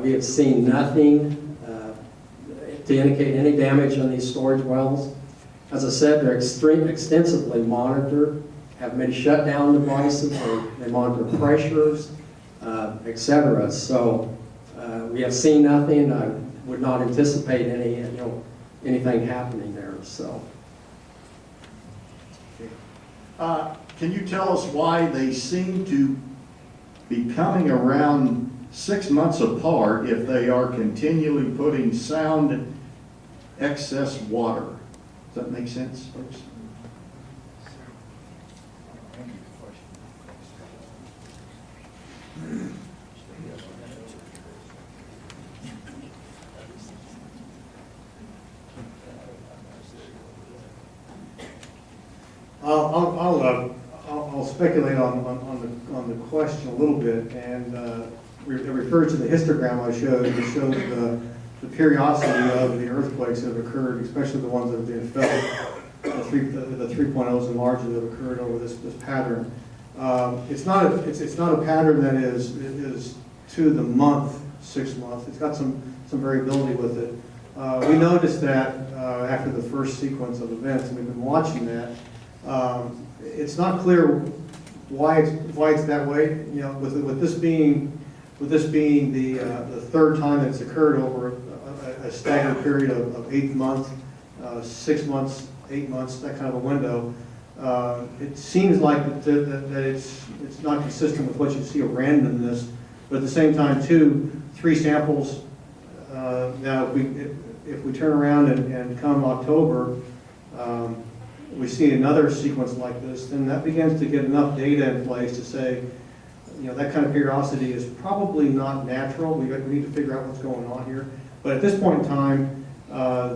Speaker 6: We have seen nothing to indicate any damage on these storage wells. As I said, they're extensively monitored, have many shutdown devices, they monitor pressures, etc. So we have seen nothing. I would not anticipate anything happening there. So,
Speaker 1: can you tell us why they seem to be coming around 6 months apart if they are continually putting sound excess water? Does that make sense, folks?
Speaker 7: I'll speculate on the question a little bit, and it refers to the histogram I showed. It shows the periodicity of the earthquakes that have occurred, especially the ones that have been felt, the 3.0s and larger that have occurred over this pattern. It's not a pattern that is to the month, 6 months. It's got some variability with it. We noticed that after the first sequence of events, and we've been watching that. It's not clear why it's that way. With this being the third time that it's occurred over a staggered period of 8 months, 6 months, 8 months, that kind of a window. It seems like that it's not consistent with what you see of randomness, but at the same time, too, 3 samples. Now, if we turn around and come October, we see another sequence like this, then that begins to get enough data in place to say that kind of periodicity is probably not natural. We need to figure out what's going on here. But at this point in time,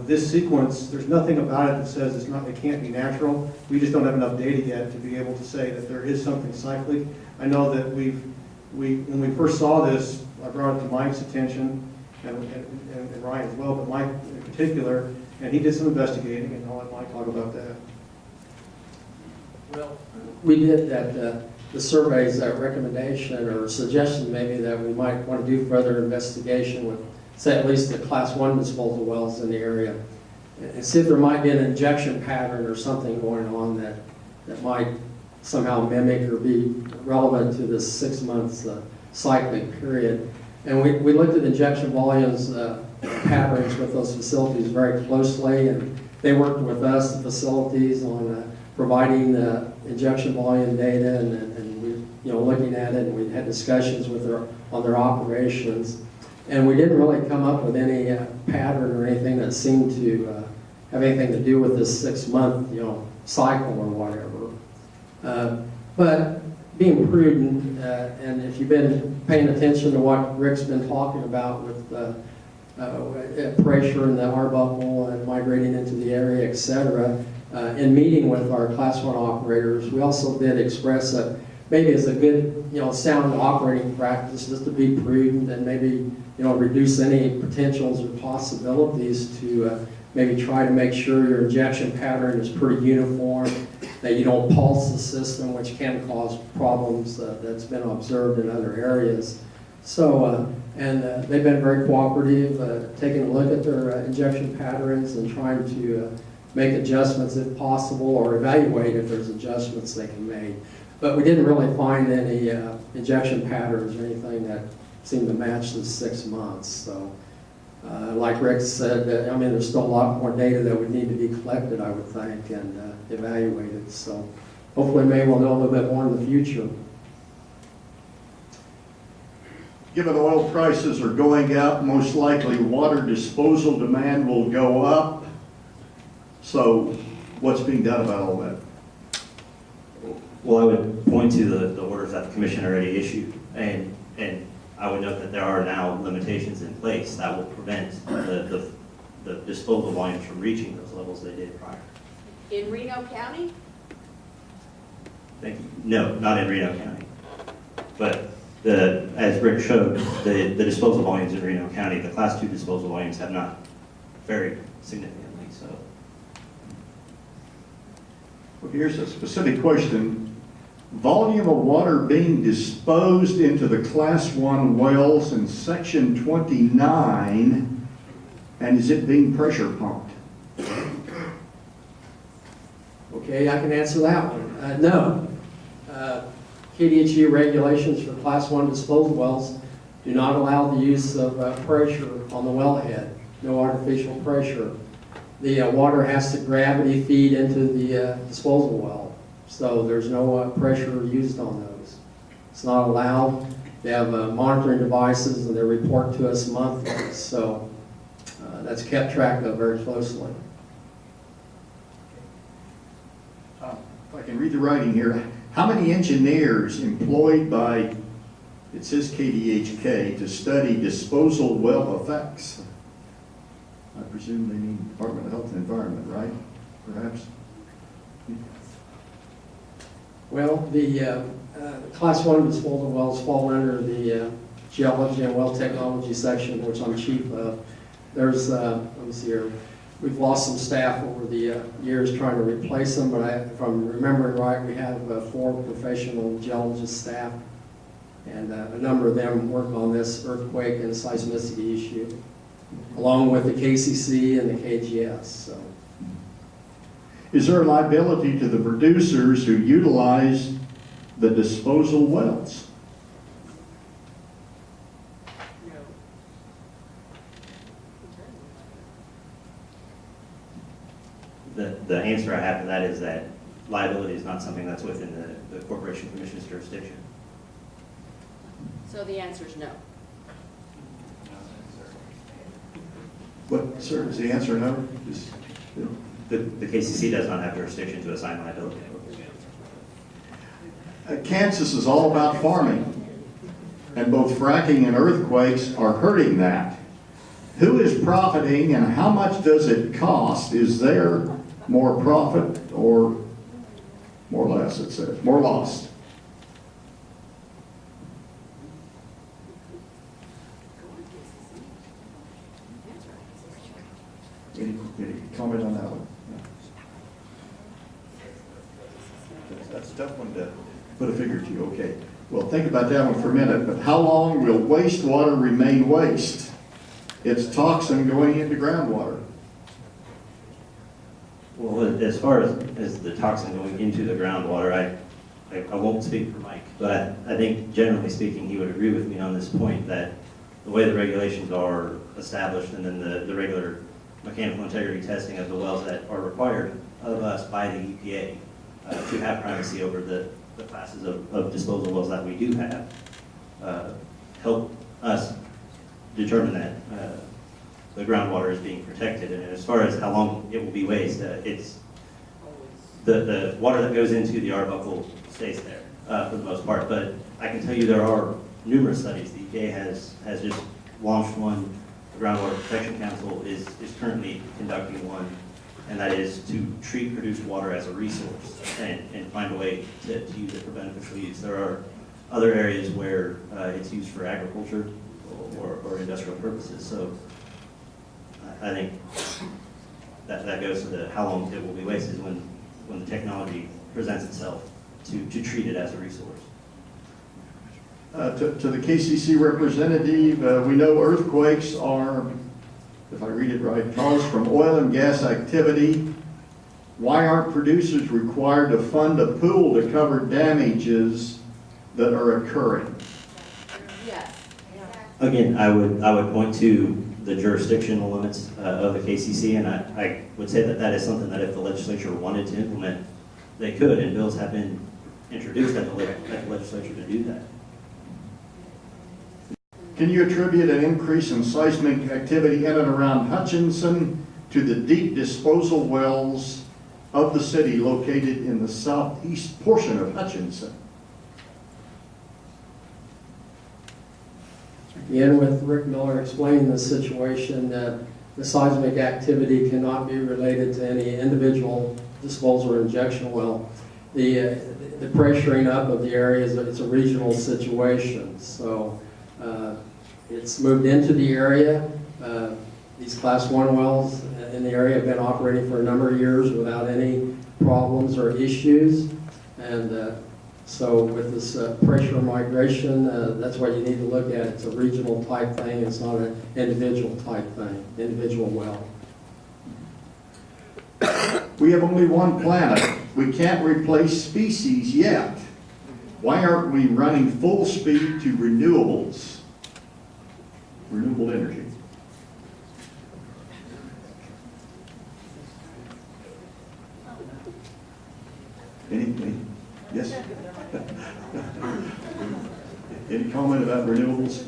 Speaker 7: this sequence, there's nothing about it that says it can't be natural. We just don't have enough data yet to be able to say that there is something cyclic. I know that when we first saw this, I brought it to Mike's attention and Ryan as well, but Mike in particular, and he did some investigating, and I'll let Mike talk about that.
Speaker 6: Well, we did that, the survey's recommendation or suggestion maybe that we might want to do further investigation with, say, at least the class 1 disposal wells in the area, and see if there might be an injection pattern or something going on that might somehow mimic or be relevant to this 6 months cycling period. And we looked at injection volumes patterns with those facilities very closely, and they worked with us, the facilities, on providing injection volume data, and we, looking at it, and we had discussions with on their operations, and we didn't really come up with any pattern or anything that seemed to have anything to do with this 6 month, cycle or whatever. But being prudent, and if you've been paying attention to what Rick's been talking about with pressure in the Arbuckle and migrating into the area, et cetera, in meeting with our class 1 operators, we also did express that maybe it's a good, sound operating practice just to be prudent and maybe, reduce any potentials or possibilities to maybe try to make sure your injection pattern is pretty uniform, that you don't pulse the system, which can cause problems that's been observed in other areas. So, and they've been very cooperative, taking a look at their injection patterns and trying to make adjustments if possible, or evaluate if there's adjustments they can make. But we didn't really find any injection patterns or anything that seemed to match the 6 months. So, like Rick said, there's still a lot more data that would need to be collected, I would think, and evaluated. So, hopefully, maybe we'll know a little bit more in the future.
Speaker 1: Given oil prices are going up, most likely water disposal demand will go up. So what's being done about all that?
Speaker 4: Well, I would point to the orders that the commission already issued, and I would note that there are now limitations in place that will prevent the disposal volumes from reaching those levels they did prior.
Speaker 8: In Reno County?
Speaker 4: Thank you. No, not in Reno County. But as Rick showed, the disposal volumes in Reno County, the class 2 disposal volumes have not varied significantly. So,
Speaker 1: Well, here's a specific question. Volume of water being disposed into the class 1 wells in section 29, and is it being pressure pumped?
Speaker 6: Okay, I can answer that one. No. KDHE regulations for class 1 disposal wells do not allow the use of pressure on the wellhead, no artificial pressure. The water has to gravity feed into the disposal well, so there's no pressure used on those. It's not allowed. They have monitoring devices and they report to us monthly, so that's kept track of very closely.
Speaker 1: If I can read the writing here, how many engineers employed by, it says KDHK, to study disposal well effects? I presume they mean Department of Health and Environment, right? Perhaps?
Speaker 6: Well, the class 1 disposal wells fall under the Geology and Well Technology section, which I'm chief of. There's, let me see here, we've lost some staff over the years trying to replace them, but if I'm remembering right, we have 4 professional geologist staff, and a number of them work on this earthquake and seismicity issue, along with the KCC and the KGS. So,
Speaker 1: Is there liability to the producers who utilize the disposal wells?
Speaker 4: The answer I have to that is that liability is not something that's within the Corporation Commission's jurisdiction.
Speaker 8: So the answer is no.
Speaker 1: What, sir, is the answer no?
Speaker 4: The KCC does not have jurisdiction to assign liability.
Speaker 1: Kansas is all about farming. and both fracking and earthquakes are hurting that. Who is profiting and how much does it cost? Is there more profit or more or less, it says, more loss? Any comment on that one? That's a tough one to put a figure to, okay. Well, think about that one for a minute, but how long will wastewater remain waste? It's toxin going into groundwater.
Speaker 4: Well, as far as the toxin going into the groundwater, I won't speak for Mike, but I think generally speaking, he would agree with me on this point that the way the regulations are established and then the regular mechanical integrity testing of the wells that are required of us by the EPA to have primacy over the classes of disposal wells that we do have, help us determine that the groundwater is being protected. And as far as how long it will be waste, it's the water that goes into the Arbuckle stays there for the most part. But I can tell you there are numerous studies. The EPA has just launched one. The Groundwater Protection Council is currently conducting one, and that is to treat produced water as a resource and find a way to use it for beneficial use. There are other areas where it's used for agriculture or industrial purposes. So I think that goes to the how long it will be wasted when the technology presents itself to treat it as a resource.
Speaker 1: To the KCC representative, we know earthquakes are, if I read it right, caused from oil and gas activity. Why aren't producers required to fund a pool to cover damages that are occurring?
Speaker 8: Yes.
Speaker 4: Again, I would point to the jurisdictional limits of the KCC, and I would say that is something that if the legislature wanted to implement, they could, and bills have been introduced at the legislature to do that.
Speaker 1: Can you attribute an increase in seismic activity in and around Hutchinson to the deep disposal wells of the city located in the southeast portion of Hutchinson?
Speaker 6: Again, with Rick Miller explaining the situation, the seismic activity cannot be related to any individual disposal or injection well. The pressuring up of the area it's a regional situation. So it's moved into the area. These Class 1 wells in the area have been operating for a number of years without any problems or issues. And so with this pressure migration, that's what you need to look at. It's a regional type thing. It's not an individual type thing, individual well.
Speaker 1: We have only one planet. We can't replace species yet. Why aren't we running full speed to renewables? Renewable energy. Anything? Yes? Any comment about renewables?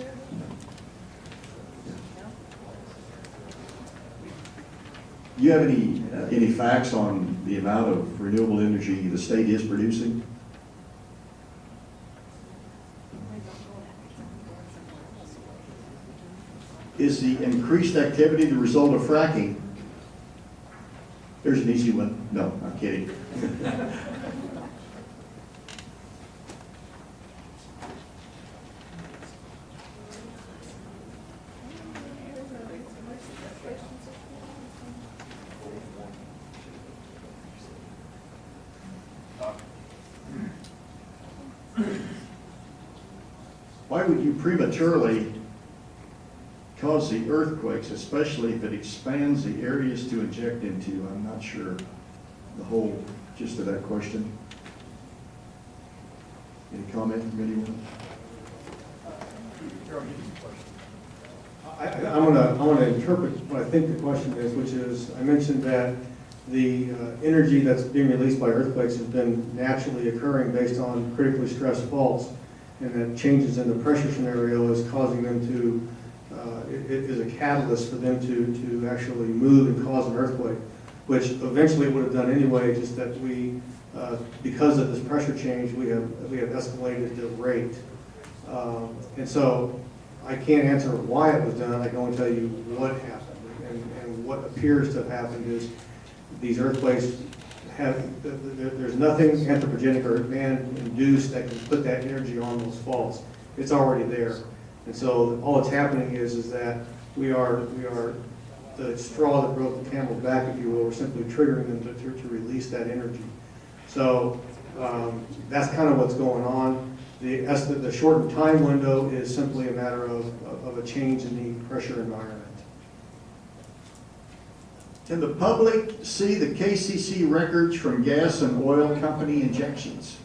Speaker 1: Do you have any facts on the amount of renewable energy the state is producing? Is the increased activity the result of fracking? There's an easy one. No, I'm kidding. Why would you prematurely cause the earthquakes, especially if it expands the areas to inject into? I'm not sure the whole gist of that question. Any comment from anyone?
Speaker 7: I'm gonna interpret what I think the question is, which is, I mentioned that the energy that's being released by earthquakes has been naturally occurring based on critically stressed faults, and that changes in the pressure scenario is causing them to, it is a catalyst for them to actually move and cause an earthquake, which eventually it would have done anyway, just that we, because of this pressure change, we have escalated the rate. And so I can't answer why it was done, I can only tell you what happened. And what appears to have happened is these earthquakes there's nothing anthropogenic or man-induced that can put that energy on those faults. It's already there. And so all that's happening is that we are the straw that broke the camel's back, if you will, we're simply triggering them to release that energy. So that's kind of what's going on. The shortened time window is simply a matter of a change in the pressure environment.
Speaker 1: Can the public see the KCC records from gas and oil company injections?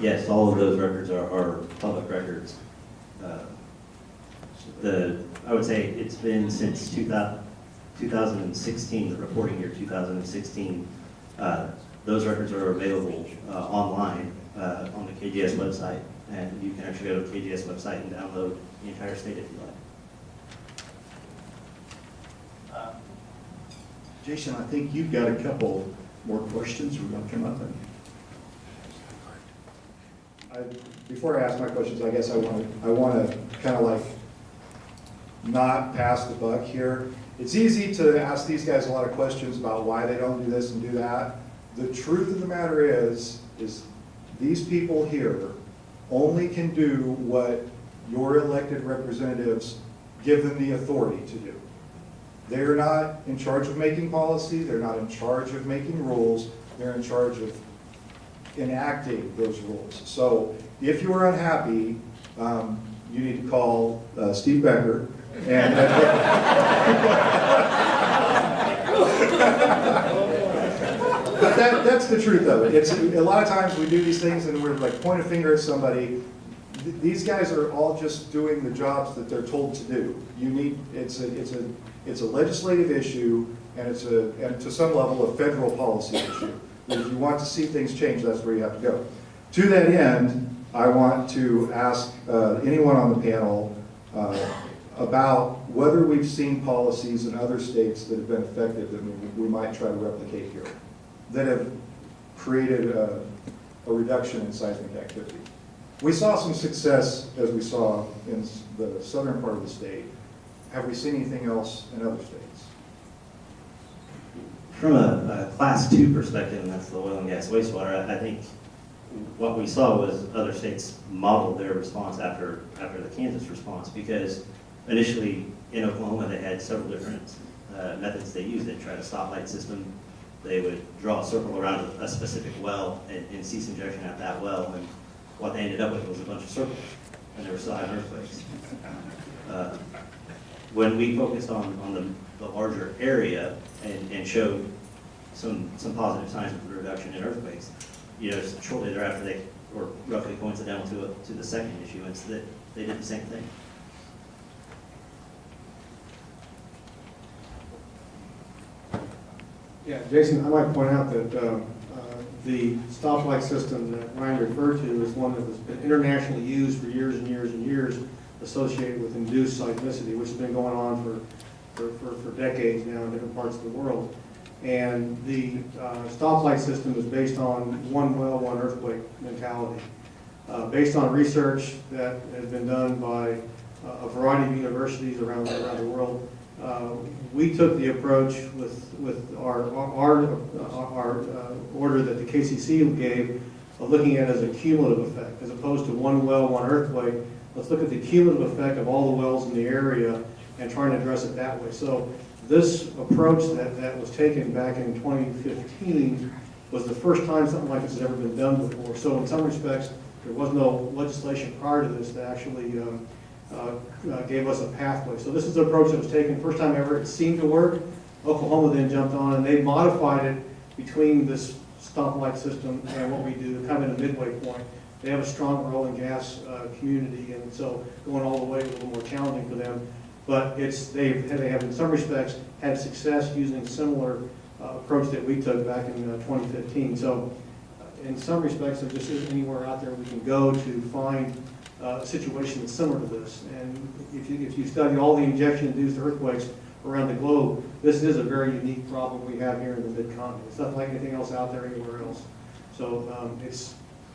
Speaker 4: Yes, all of those records are public records. I would say it's been since 2016, the reporting year 2016. Those records are available online on the KGS website, and you can actually go to the KGS website and download the entire state if you like.
Speaker 1: Jason, I think you've got a couple more questions. We're going to come up and
Speaker 2: Before I ask my questions, I guess I want to kind of like not pass the buck here. It's easy to ask these guys a lot of questions about why they don't do this and do that. The truth of the matter is these people here only can do what your elected representatives give them the authority to do. They're not in charge of making policy, they're not in charge of making rules, they're in charge of enacting those rules. So if you're unhappy, you need to call Steve Becker. And but that's the truth of it. It's a lot of times we do these things and we're like point a finger at somebody. These guys are all just doing the jobs that they're told to do. It's a legislative issue, and and to some level a federal policy issue. If you want to see things change, that's where you have to go. To that end, I want to ask anyone on the panel about whether we've seen policies in other states that have been effective that we might try to replicate here, that have created a reduction in seismic activity. We saw some success, as we saw in the southern part of the state. Have we seen anything else in other states?
Speaker 4: From a class 2 perspective, and that's the oil and gas wastewater, I think what we saw was other states modeled their response after the Kansas response, because initially in Oklahoma they had several different methods they used. They tried a stoplight system. They would draw a circle around a specific well and cease injection at that well, and what they ended up with was a bunch of circles, and they were still having earthquakes. When we focused on the larger area and showed some positive signs of the reduction in earthquakes, shortly thereafter they were roughly coincidental to the second issuance that they did the same thing.
Speaker 7: Yeah, Jason, I might point out that the stoplight system that Ryan referred to is one that has been internationally used for years and years and years, associated with induced seismicity, which has been going on for decades now in different parts of the world. And the stoplight system is based on one well, one earthquake mentality. Based on research that has been done by a variety of universities around the world, we took the approach with our order that the KCC gave of looking at it as a cumulative effect, as opposed to one well, one earthquake. Let's look at the cumulative effect of all the wells in the area and try and address it that way. So this approach that was taken back in 2015 was the first time something like this has ever been done before. So in some respects, there was no legislation prior to this that actually gave us a pathway. So this is an approach that was taken first time ever. It seemed to work. Oklahoma then jumped on and they modified it between this stoplight system and what we do, kind of in a midway point. They have a strong oil and gas community, and so going all the way is a little more challenging for them. But they have in some respects had success using a similar approach that we took back in 2015. So in some respects, there just isn't anywhere out there we can go to find a situation that's similar to this. And if you study all the injection-induced earthquakes around the globe, this is a very unique problem we have here in the mid-continent. It's not like anything else out there anywhere else. So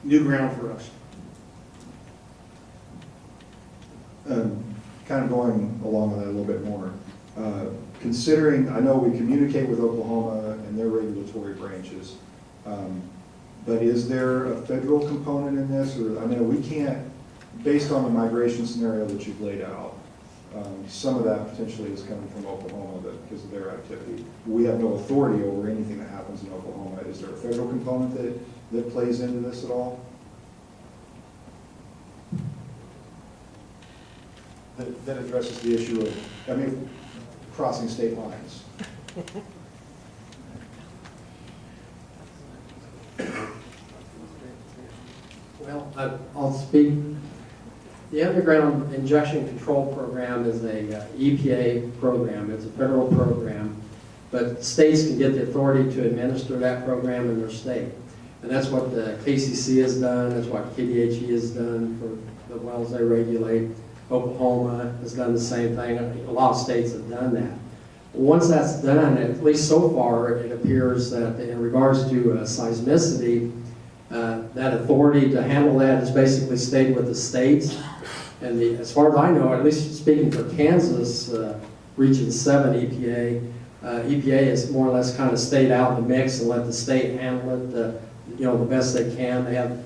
Speaker 7: new ground for us.
Speaker 2: Kind of going along with that a little bit more. Considering, I know we communicate with Oklahoma and their regulatory branches, but is there a federal component in this? Or, I mean, we can't, based on the migration scenario that you've laid out, some of that potentially is coming from Oklahoma because of their activity. We have no authority over anything that happens in Oklahoma. Is there a federal component that plays into this at all? That addresses the issue of, I mean, crossing state lines.
Speaker 6: Well, I'll speak. The underground injection control program is a EPA program. It's a federal program, but states can get the authority to administer that program in their state. And that's what the KCC has done. That's what KDHE has done for the wells they regulate. Oklahoma has done the same thing. A lot of states have done that. Once that's done, at least so far, it appears that in regards to seismicity, that authority to handle that has basically stayed with the states. And as far as I know, at least speaking for Kansas, Region 7 EPA, EPA has more or less kind of stayed out in the mix and let the state handle it, the best they can. They have,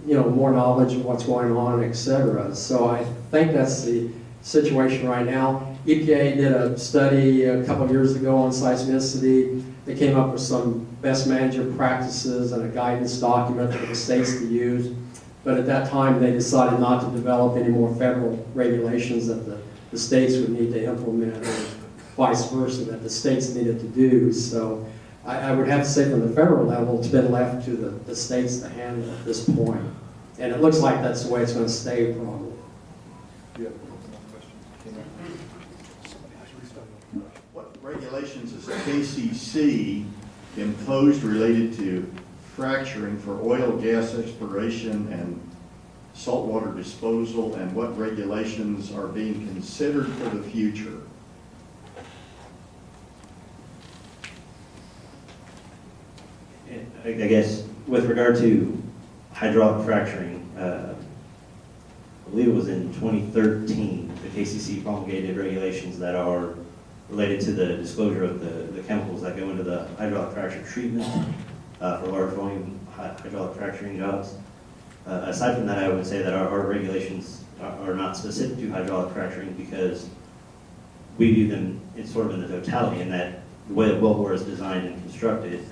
Speaker 6: more knowledge of what's going on, et cetera. So I think that's the situation right now. EPA did a study a couple of years ago on seismicity. They came up with some best manager practices and a guidance document for the states to use. But at that time, they decided not to develop any more federal regulations that the states would need to implement, or vice versa, that the states needed to do. So I would have to say from the federal level, it's been left to the states to handle at this point. And it looks like that's the way it's going to stay probably.
Speaker 1: What regulations is the KCC imposed related to fracturing for oil, gas exploration, and saltwater disposal, and what regulations are being considered for the future?
Speaker 4: I guess with regard to hydraulic fracturing, I believe it was in 2013, the KCC promulgated regulations that are related to the disclosure of the chemicals that go into the hydraulic fracture treatment for large volume hydraulic fracturing jobs. Aside from that, I would say that our regulations are not specific to hydraulic fracturing because we view them sort of in the totality, in that the way that wellbore is designed and constructed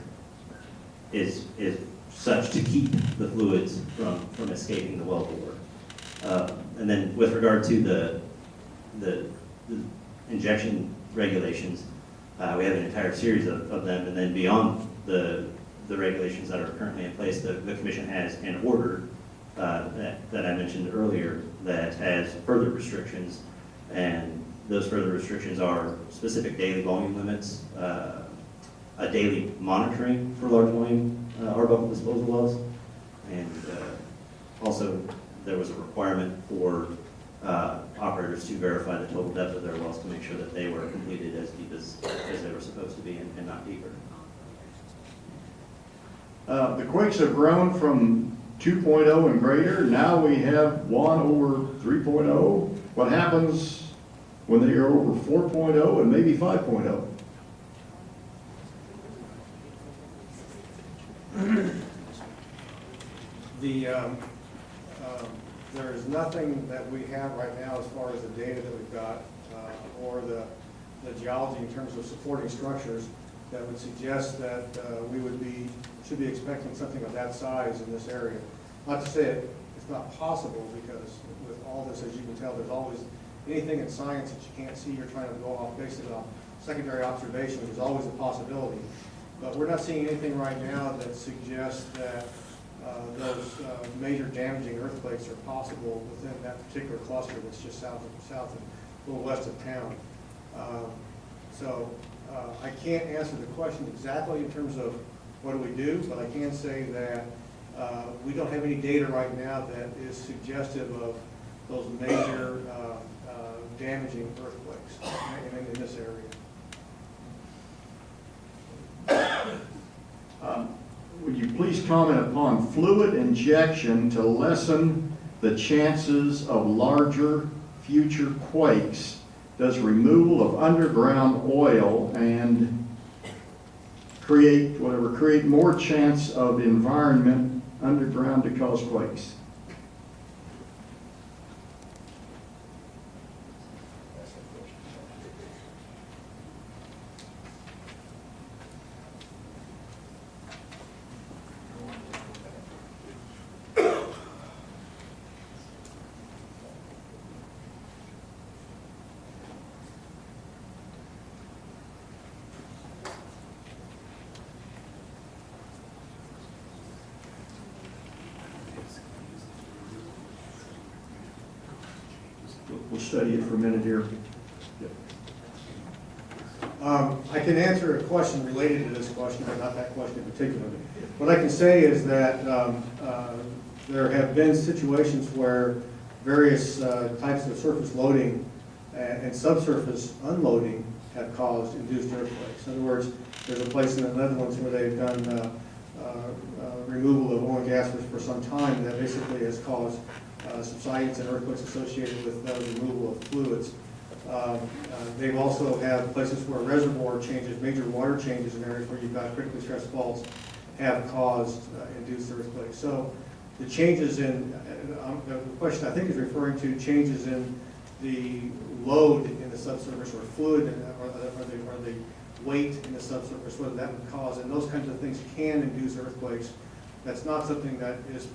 Speaker 4: is such to keep the fluids from escaping the wellbore. And then with regard to the injection regulations, we have an entire series of them, and then beyond the regulations that are currently in place, the Commission has an order that I mentioned earlier that has further restrictions, and those further restrictions are specific daily volume limits, a daily monitoring for large volume Arbuckle disposal wells, and also there was a requirement for operators to verify the total depth of their wells to make sure that they were completed as deep as they were supposed to be and not deeper.
Speaker 1: The quakes have grown from 2.0 and greater. Now we have 1 over 3.0. What happens when they are over 4.0 and maybe 5.0?
Speaker 7: There's nothing that we have right now as far as the data that we've got or the geology in terms of supporting structures that would suggest that we should be expecting something of that size in this area. Not to say it's not possible, because with all this, as you can tell, there's always anything in science that you can't see. You're trying to go off basically on secondary observation. There's always a possibility. But we're not seeing anything right now that suggests that those major damaging earthquakes are possible within that particular cluster that's just south and a little west of town. So I can't answer the question exactly in terms of what do we do, but I can say that we don't have any data right now that is suggestive of those major damaging earthquakes in this area.
Speaker 1: Would you please comment upon fluid injection to lessen the chances of larger future quakes? Does removal of underground oil and create more chance of environment underground to cause quakes? We'll study it for a minute here.
Speaker 7: I can answer a question related to this question, but not that question in particular. What I can say is that there have been situations where various types of surface loading and subsurface unloading have caused induced earthquakes. In other words, there's a place in the Netherlands where they've done removal of oil and gas for some time that basically has caused subsidence and earthquakes associated with removal of fluids. They've also had places where reservoir changes, major water changes in areas where you've got critically stressed faults have caused induced earthquakes. So the changes in, the question I think is referring to changes in the load in the subsurface or fluid or the weight in the subsurface, whether that would cause, and those kinds of things can induce earthquakes. That's not something that is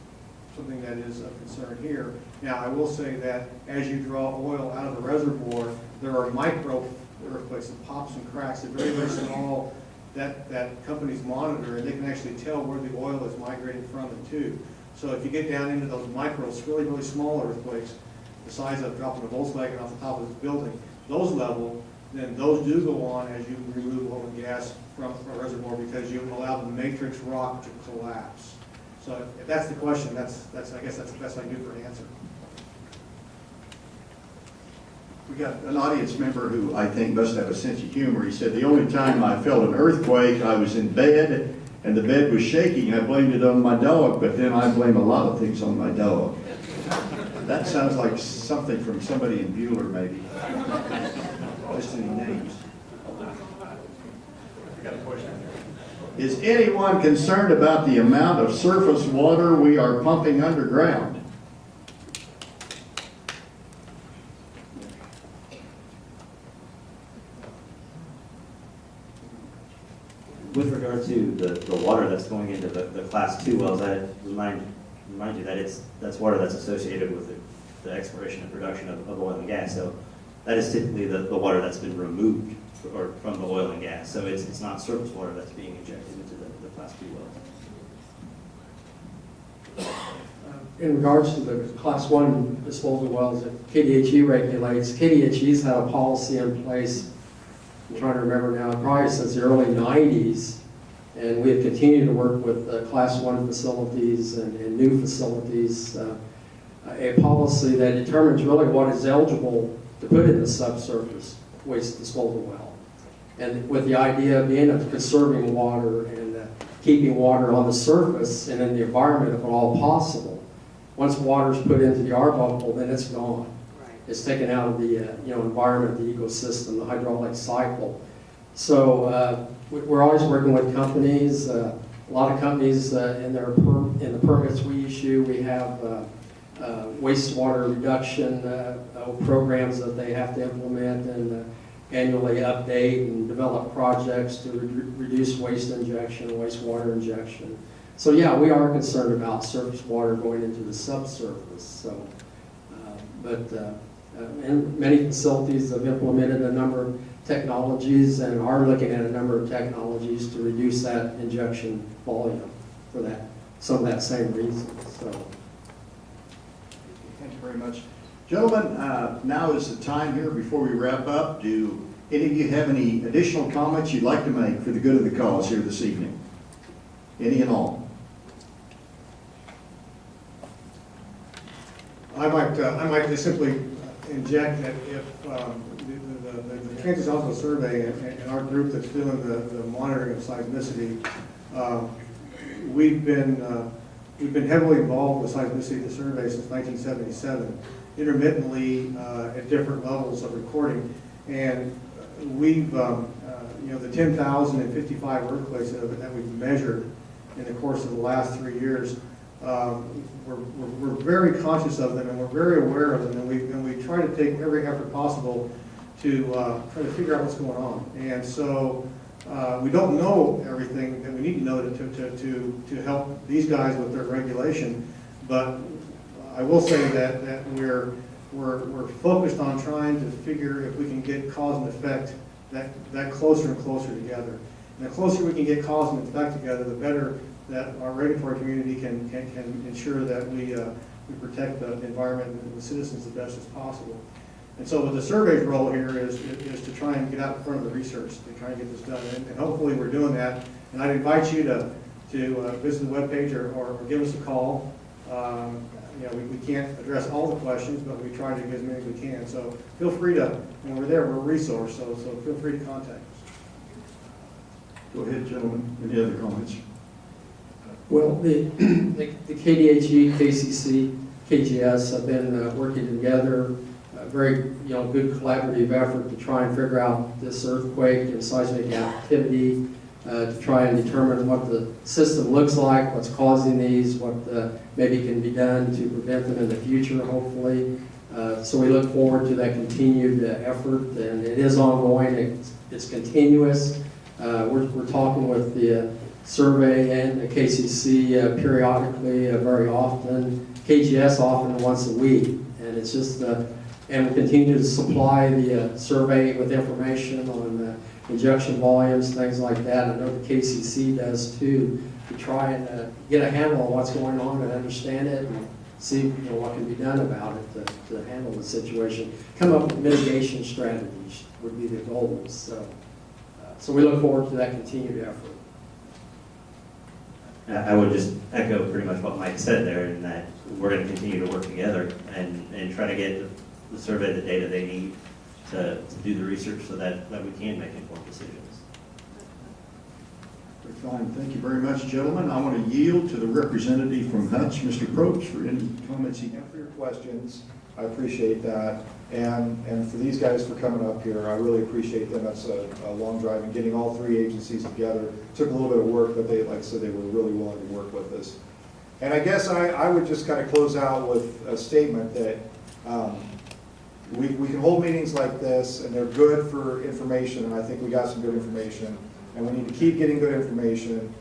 Speaker 7: of concern here. Now, I will say that as you draw oil out of the reservoir, there are micro earthquakes and pops and cracks. They're very, very small that companies monitor, and they can actually tell where the oil is migrating from and to. So if you get down into those micros, really, really small earthquakes, the size of dropping a Volkswagen off the top of this building, those level, then those do go on as you remove oil and gas from a reservoir because you allow the matrix rock to collapse. So if that's the question, I guess that's the best I can do for an answer.
Speaker 1: We got an audience member who I think must have a sense of humor. He said, the only time I felt an earthquake, I was in bed and the bed was shaking. I blamed it on my dog, but then I blame a lot of things on my dog. That sounds like something from somebody in Bueller, maybe. Listing names. I got a question. Is anyone concerned about the amount of surface water we are pumping underground?
Speaker 4: With regard to the water that's going into the class 2 wells, I remind you that that's water that's associated with the exploration and production of oil and gas. So that is typically the water that's been removed or from the oil and gas. So it's not surface water that's being injected into the class 2 wells.
Speaker 6: In regards to the class 1 disposal wells that KDHE regulates, KDHE's had a policy in place, I'm trying to remember now, probably since the early 90s, and we have continued to work with class 1 facilities and new facilities, a policy that determines really what is eligible to put in the subsurface waste disposal well. And with the idea being of conserving water and keeping water on the surface and in the environment if at all possible. Once water is put into the Arbuckle, then it's gone.
Speaker 8: Right.
Speaker 6: It's taken out of the environment, the ecosystem, the hydraulic cycle. So we're always working with companies. A lot of companies in the permits we issue, we have wastewater reduction programs that they have to implement and annually update and develop projects to reduce waste injection, wastewater injection. So yeah, we are concerned about surface water going into the subsurface. So, and many facilities have implemented a number of technologies and are looking at a number of technologies to reduce that injection volume for that, some of that same reason. So.
Speaker 1: Thank you very much. Gentlemen, now is the time here before we wrap up. Do any of you have any additional comments you'd like to make for the good of the cause here this evening? Any and all?
Speaker 7: I might just simply inject that if the Kansas Geological Survey and our group that's doing the monitoring of seismicity, we've been heavily involved with Seismicity, the survey, since 1977, intermittently at different levels of recording. And we've, the 10,055 earthquakes that we've measured in the course of the last 3 years, we're very conscious of them and we're very aware of them, and we try to take every effort possible to try to figure out what's going on. And so we don't know everything that we need to know to help these guys with their regulation, but I will say that we're focused on trying to figure if we can get cause and effect that closer and closer together. And the closer we can get cause and effect together, the better that our regulatory community can ensure that we protect the environment and the citizens the best as possible. And so the survey's role here is to try and get out in front of the research, to try and get this done. And hopefully we're doing that. And I'd invite you to visit the webpage or give us a call. We can't address all the questions, but we try to get as many as we can. So feel free to, when we're there, we're a resource, so feel free to contact us.
Speaker 2: Go ahead, gentlemen. Any other comments?
Speaker 6: Well, the KDHE, KCC, KGS have been working together, a very good collaborative effort to try and figure out this earthquake and seismic activity, to try and determine what the system looks like, what's causing these, what maybe can be done to prevent them in the future, hopefully. So we look forward to that continued effort, and it is ongoing. It's continuous. We're talking with the survey and the KCC periodically, very often. KGS often once a week, and it's just and we continue to supply the survey with information on injection volumes, things like that. I know the KCC does too, to try and get a handle on what's going on and understand it and see what can be done about it to handle the situation. Come up with mitigation strategies would be the goal. So we look forward to that continued effort.
Speaker 4: I would just echo pretty much what Mike said there, in that we're going to continue to work together and try to get the survey the data they need to do the research so that we can make informed decisions.
Speaker 1: Very fine. Thank you very much, gentlemen. I want to yield to the representative from Hutch, Mr. Probst, for any comments he
Speaker 2: And for your questions, I appreciate that. And for these guys for coming up here, I really appreciate them. That's a long drive, and getting all three agencies together took a little bit of work, but they, like I said, they were really willing to work with us. And I guess I would just kind of close out with a statement that we can hold meetings like this, and they're good for information, and I think we got some good information, and we need to keep getting good information,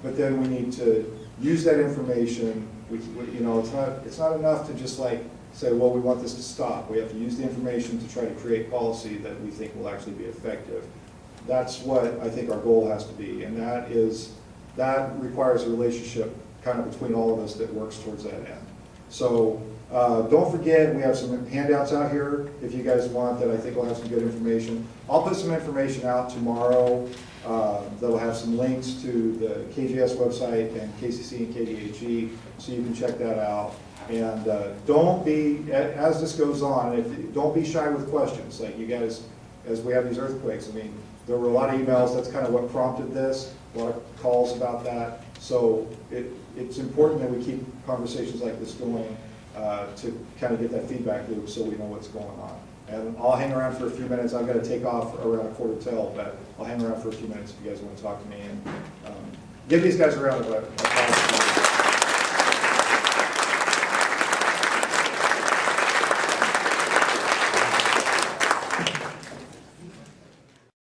Speaker 2: but then we need to use that information. It's not enough to just like say, well, we want this to stop. We have to use the information to try to create policy that we think will actually be effective. That's what I think our goal has to be, and that requires a relationship kind of between all of us that works towards that end. So don't forget, we have some handouts out here if you guys want that I think will have some good information. I'll put some information out tomorrow that'll have some links to the KGS website and KCC and KDHE, so you can check that out. And don't be, as this goes on, don't be shy with questions. Like you guys, as we have these earthquakes, I mean, there were a lot of emails. That's kind of what prompted this, a lot of calls about that. So it's important that we keep conversations like this going to kind of get that feedback loop so we know what's going on. And I'll hang around for a few minutes. I've got to take off around 11:45, but I'll hang around for a few minutes if you guys want to talk to me. And give these guys a round of applause.